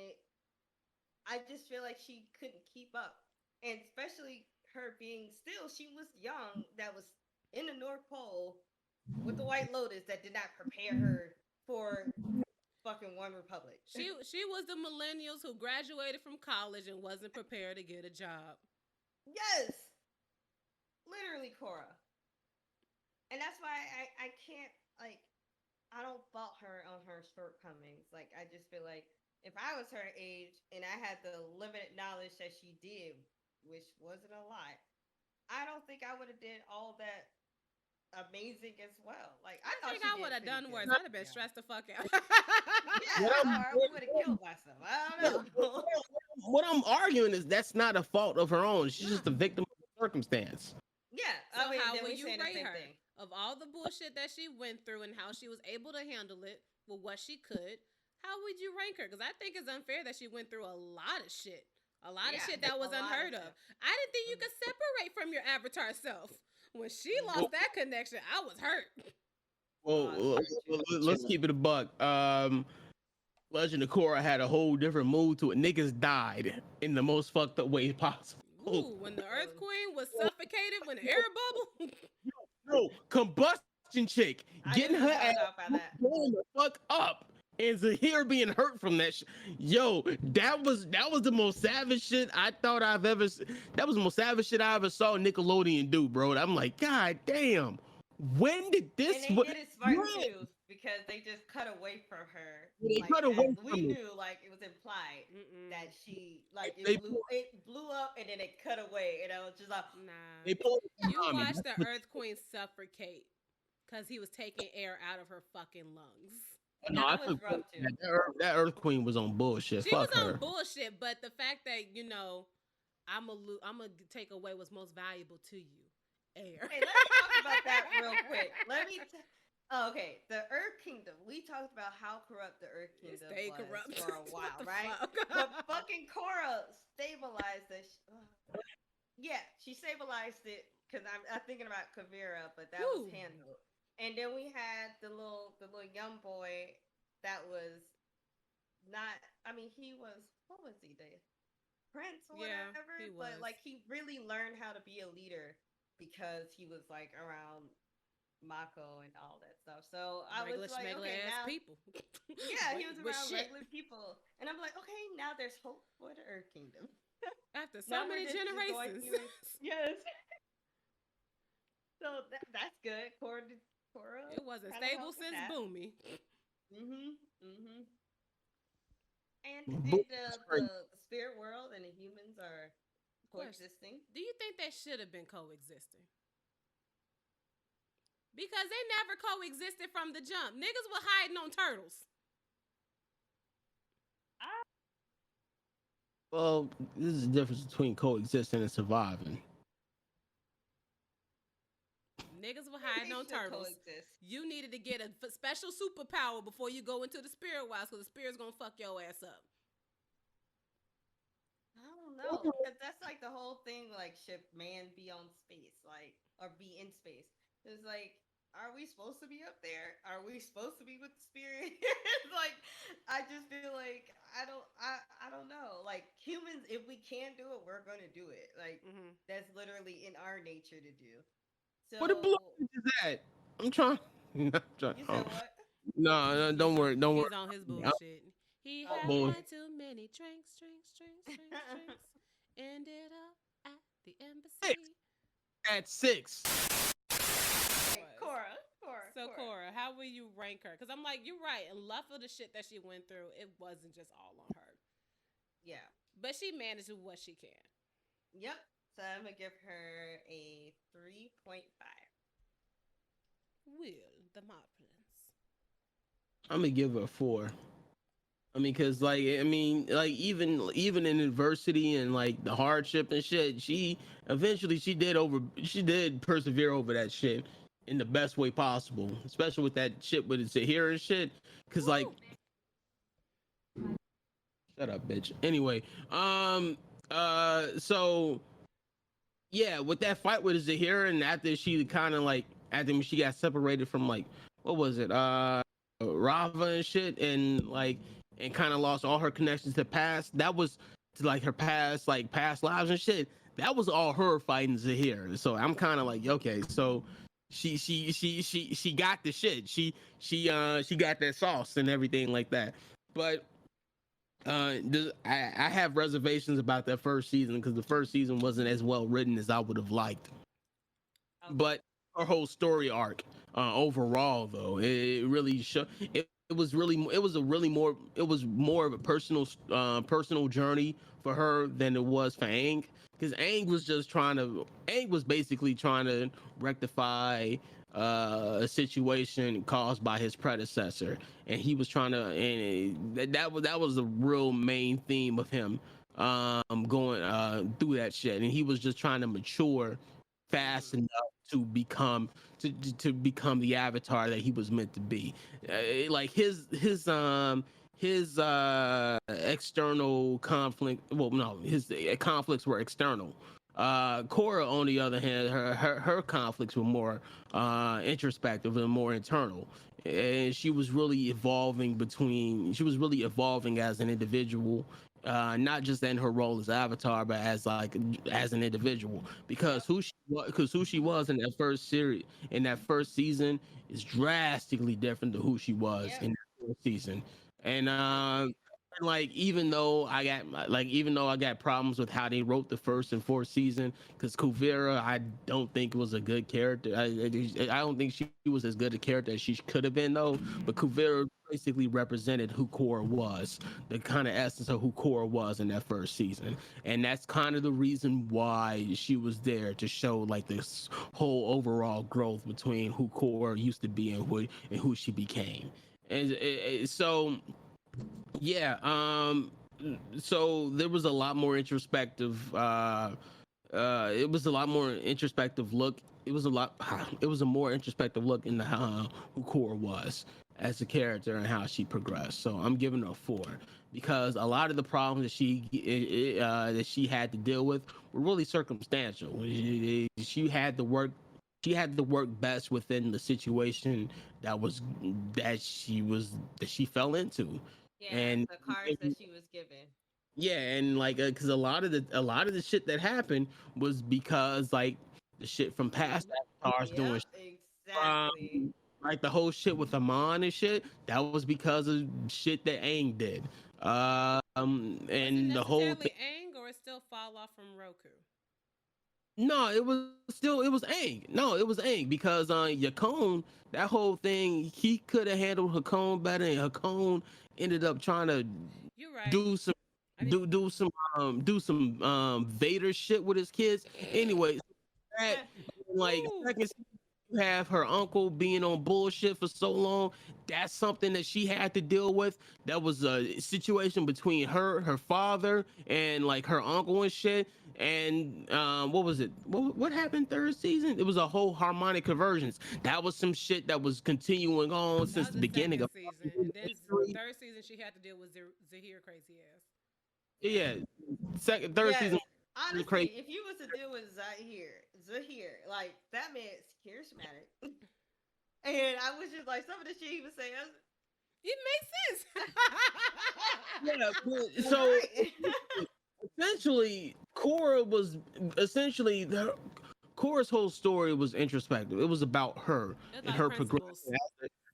I just feel like she couldn't keep up, and especially her being still, she was young, that was in the North Pole with the White Lotus that did not prepare her for fucking One Republic. She was the millennials who graduated from college and wasn't prepared to get a job. Yes, literally Korra. And that's why I can't like I don't fault her on her shortcomings. Like I just feel like if I was her age and I had the limited knowledge that she did, which wasn't a lot, I don't think I would have did all that amazing as well. Like I I thought think she I did would have pretty done worse. good. I'd have been Yeah. stressed the fuck out. Yeah, What I'm or we would have killed myself. I yeah, don't know. what I'm arguing is that's not a fault of her own. She's Nah. just a victim of the circumstance. Yeah, So I mean, how then would we you saying the rate same her? thing. Of all the bullshit that she went through and how she was able to handle it with what she could, how would you rank her? Because I think it's unfair that she went through a lot of shit. A lot of Yeah, shit that was a lot unheard of of. shit. I didn't think you could separate from your avatar self. When she Well, lost that connection, I was hurt. Oh, I was hurt too. let's keep it a buck. Legend of Korra had a whole different mood to it. Niggas died in the most fucked up way possible. Ooh, when the Earth Um, Queen was suffocated when the air bubble. No, combustion chick I knew getting you her was ass gonna talk about that. blown the fuck up, and Zahir being hurt from that. Yo, that was the most savage shit I thought I've ever. That was the most savage shit I ever saw Nickelodeon do, bro. I'm like, God damn, when did And this? they did it smart When? too because they just cut away from her. They Like cut as away we from it. knew, like it was implied that she like They it blew up and then it cut away, and I was just like, Nah. they pulled the You Tommy. watched That's the what Earth Queen suffocate because he was taking air out of her fucking lungs. no, I that was took rough too. that Earth Queen was on bullshit. She was Fuck her. on bullshit, but the fact that I'm gonna take away what's most valuable to you, air. Hey, let's talk about that real quick. Okay, the Earth Kingdom. We talked about how corrupt the Earth Kingdom Stay was corrupt for a What while, the right? fuck? But fucking Korra stabilized this. Yeah, she stabilized it because I'm thinking about Kavira, but that was Whew. handled. And then we had the little young boy that was not. I mean, he was what was he? The prince or Yeah, whatever. he But was. like he really learned how to be a leader because he was like around Mako and all that stuff. So I was Regular like, schmegler okay, ass now people. yeah, he was With around shit. regular people, and I'm like, okay, now there's hope for the Earth Kingdom. After so Now we're many just going generations. through it. Yes. So that's good. Korra It wasn't kind of stable helped with since that. Boomy. Mhm. Mhm. Boom, And that's crazy. the spirit world and the humans are Question. coexisting. Do you think they should have been coexisting? Because they never coexisted from the jump. Niggas were hiding on turtles. Well, this is the difference between coexisting and surviving. Niggas were Maybe hiding they on should turtles. coexist. You needed to get a special superpower before you go into the spirit wilds, because the spirit's gonna fuck your ass up. I don't know, because that's like the whole thing. Like, should man be on space, like, or be in space? It's like, are we supposed to be up there? Are we supposed to be with the spirit? Like, I just feel like I don't know. Like humans, if we can do it, we're gonna do it. Like Mm-hmm. that's literally in our nature to do. What the blood So is that? I'm trying. I'm trying. you Oh. said what? No, no, don't worry, don't worry. He's on his I'm bullshit. He Oh, had bull- one too many drinks. Ended up at the Six. embassy. At 6. right, Was. Cora, Cora, So Cora. Korra, how will you rank her? Because I'm like, you're right. Enough of the shit that she went through, it wasn't just all on her. Yeah. But she managed with what she can. Yep. So I'm gonna give her a 3.5. Will the Marplins. I'm gonna give her a 4. I mean, cause like I mean, like even in adversity and like the hardship and shit, she eventually she did persevere over that shit in the best way possible, especially with that shit with Zahira and shit. Cause like, Woo! shut up, bitch. Anyway, so yeah, with that fight with Zahira, and after she kind of like after she got separated from like what was it, Rava and shit, and like and kind of lost all her connections to past. That was to like her past like past lives and shit. That was all her fighting Zahira. So I'm kind of like okay, so she got the shit. She got that sauce and everything like that. But I have reservations about that first season because the first season wasn't as well written as I would have liked. Okay. But her whole story arc, overall, though, it really it was more of a personal journey for her than it was for Aang. Because Aang was basically trying to rectify a situation caused by his predecessor, and he was trying to, and that was the real main theme of him going through that shit, and he was just trying to mature fast Mm. enough to become to become the avatar that he was meant to be. Like his external conflict, well no, his conflicts were external. Korra, on the other hand, her conflicts were more introspective and more internal, and she was really evolving as an individual, not just in her role as Avatar, but as an individual. Because Yep. who she was in that first series, in that first season, is drastically different to who she was Yep. in that first season. And I agree. like even though I got problems with how they wrote the first and fourth season, because Kuvira I don't think was a good character. I don't think she was as good a character as she could have been though. But Kuvira basically represented who Korra was, the kind of essence of who Korra was in that first season, and that's kind of the reason why she was there to show like this whole overall growth between who Korra used to be and who she became. And so yeah, so there was a lot more introspective it was a lot more introspective look. It was a more introspective look into how who Korra was as a character and how she progressed. So I'm giving her a 4 because a lot of the problems that she had to deal with were really circumstantial. She had to work best within the situation that she fell into. Yeah, And the cards that she was given. yeah, and like because a lot of the shit that happened was because like the shit from past avatars doing Yep, exactly. um, like the whole shit with Amon and shit, that was because of shit that Aang did. Was it And the whole necessarily thing. Aang or it still fall off from Roku? No, it was Aang. No, it was Aang because Yakone, that whole thing, he could have handled Hakone better, and Hakone ended up trying to You're right. do some I need. do some Vader shit with his kids. Anyway, that like Woo! second. you have her uncle being on bullshit for so long. That's something that she had to deal with. That was a situation between her father, and like her uncle and shit. And what was it? What happened third season? It was a whole harmonic convergence. That was some shit that was continuing on That since was the the beginning second of season, and then history. third season she had to deal with Zahir crazy ass. Yeah, third Yes. season was crazy. Honestly, if you was to deal with Zahir, like that man's charismatic. And I was just like some of the shit he was saying. It makes sense. Yeah, so Right. essentially, Korra was essentially Korra's whole story was introspective. It was about her It's and like her progression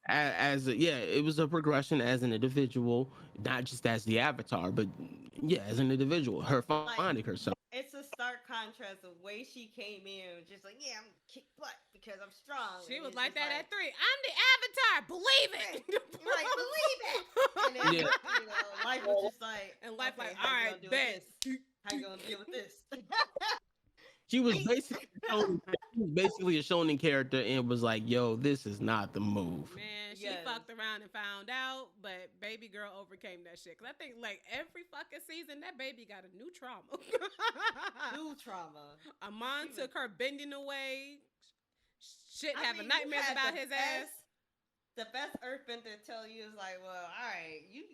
principles. yeah, it was a progression as an individual, not just as the avatar, but yeah, as an individual, her Like finding herself. it's a stark contrast of way she came in, just like, yeah, I'm gonna kick butt because I'm strong. She And was it's like just that like, at 3. I'm the avatar. Believe right. it. You're like, believe it. And then, Yeah, life was just like, And life okay, like, how all you right, gonna deal with bet. this? How you gonna deal with this? she was basically a shonen character and was like, "Yo, this is not the move." Man, she Yes. fucked around and found out, but baby girl overcame that shit. Cause I think like every fucking season, that baby got a new trauma. New trauma. Amon She was- took her bending away. Shit, I having mean, you nightmares had about the his best, ass. the best earthbender tell you is like, well, all right, you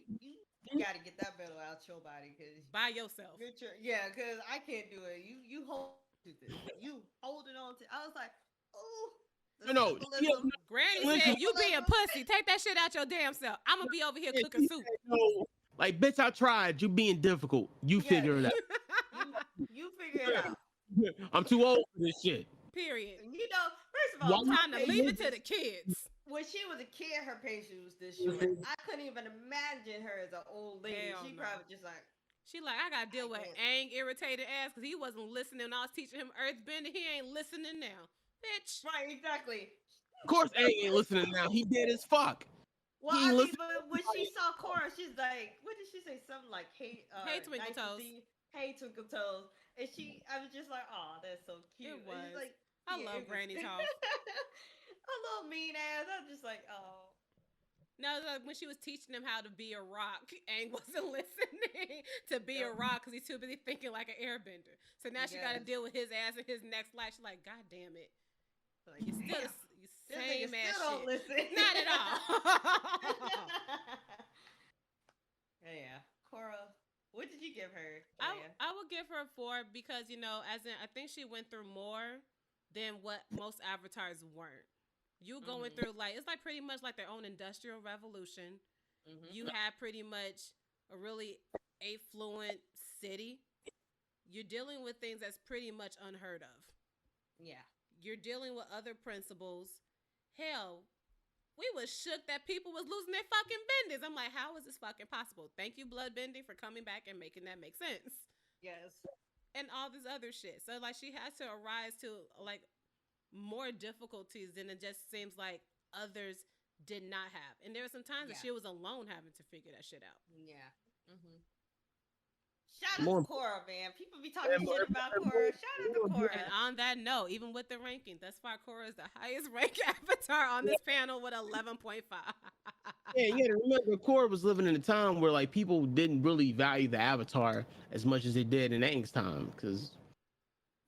got to get that metal out your body because By yourself. yeah, because I can't do it. You hold to this. You holding on to. I was like, oh, the No, yeah, symbolism. Granny The said, "You being symbolism. pussy. Take that shit out your damn self. I'm gonna be over here yeah, cooking soup." no, like, bitch, I tried. You being difficult. You Yes, figure it out. you figure it out. I'm too old for this shit. Period. First of Why all, you Time to leave it to the kids. when she was a kid, her patience was this short. I couldn't even imagine her as an old lady. Hell She no. probably just like, She like, I gotta deal with can't. Aang irritated ass because he wasn't listening when I was teaching him earthbending. He ain't listening now. Bitch. right, exactly. Of course, A ain't listening now. He dead as fuck. Well, He I ain't mean, listening. but when she saw Korra, she's like, what did she say? Something like, hey, Hey, Twinkle nice to Toes. see you. Hey, Twinkle Toes. And I was just like, oh, that's so cute. It And was. she's like, I yeah, love it was- Granny's house. A little mean ass. I'm just like, oh. No, like when she was teaching him how to be a rock, Aang wasn't listening to be a rock because he's too busy thinking like an airbender. So now she got to Yes. deal with his ass in his next life. She's like, God damn it. Like, You still damn, the this same nigga ass still don't shit. listen. Not at all. Yeah, Korra. What did you give her? I would give her a 4 because, you know, as in, I think she went through more than what most avatars weren't. You going through, like, it's like pretty much like their own industrial revolution. You have pretty much a really affluent city. You're dealing with things that's pretty much unheard of. Yeah. You're dealing with other principles. Hell, we was shook that people was losing their fucking benders. I'm like, how is this fucking possible? Thank you, Bloodbending, for coming back and making that make sense. Yes. And all this other shit. So, like, she has to arise to, like, more difficulties than it just seems like others did not have. And there were some times that she was alone having to figure that shit out. Yeah. Shout out to Korra, man. People be talking shit about Korra. Shout out to Korra. And on that note, even with the ranking, thus far, Korra is the highest ranked avatar on this panel with 11.5. Yeah, you gotta remember, Korra was living in a time where like people didn't really value the avatar as much as they did in Aang's time, because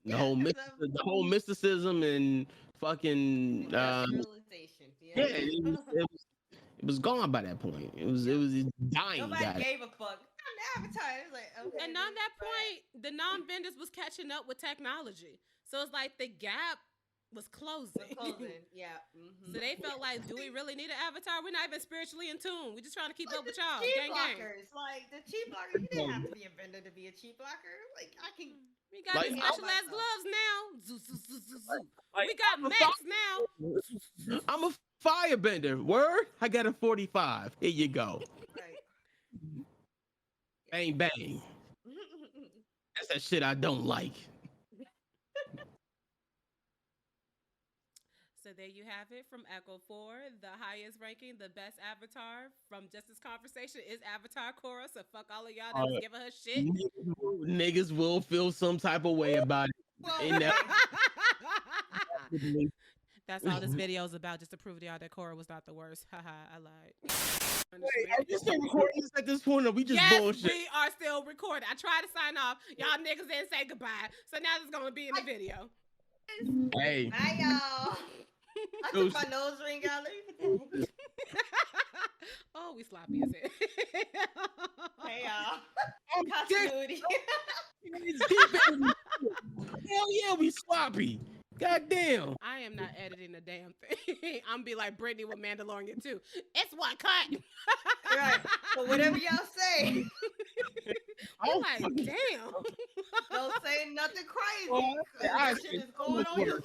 the whole mysticism and fucking industrialization. yeah, it was gone by that point. It was dying. Nobody gave a fuck. I'm the avatar. It was like, okay. And on that point, the non-benders was catching up with technology. So it's like the gap was closing. Yeah. So they felt like, do we really need an avatar? We're not even spiritually in tune. We're just trying to keep up with y'all. Chi Gang, gang. blockers. Like the chi blockers, you didn't have to be a bender to be a chi blocker. Like I can. We got Like, these specialized gloves now. Zoo, zoo, zoo, zoo, zoo. Like, We got mechs now. I'm a firebender. Word? I got a 45. Here you go. Right. Bang bang. That's that shit I don't like. So there you have it from Echo 4. The highest ranking, the best avatar from just this conversation is Avatar Korra. So fuck all of y'all that was giving her shit. Niggas will feel some type of way about it. Well, And That's all this video is about, just to prove to y'all that KORRA was not the worst. Haha, I lied. Wait, are we still recording this at this point, or we just yes, bullshit? we are still recording. I tried to sign off. Y'all niggas didn't say goodbye. So now it's going to be in the video. Hey. Bye, y'all. I took my nose ring out. Let me put that. Oh, we sloppy as it. Hey, y'all. Continuity. Hell yeah, we sloppy. God damn. I am not editing a damn thing. I'm be like Brittany with Mandalorian too. It's one cut. Right. But whatever y'all say. I'm like, damn. Don't say nothing crazy. Well, This shit is going on YouTube.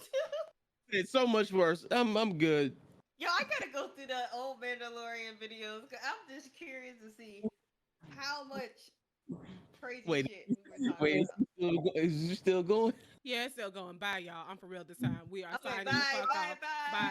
It's so much worse. I'm good. Yo, I gotta go through the old Mandalorian videos because I'm just curious to see how much crazy shit we were talking about. Is it still going? Yeah, it's still going. Bye, y'all. I'm for real this time. We are Okay, signing bye, the fuck bye, off. bye. Bye.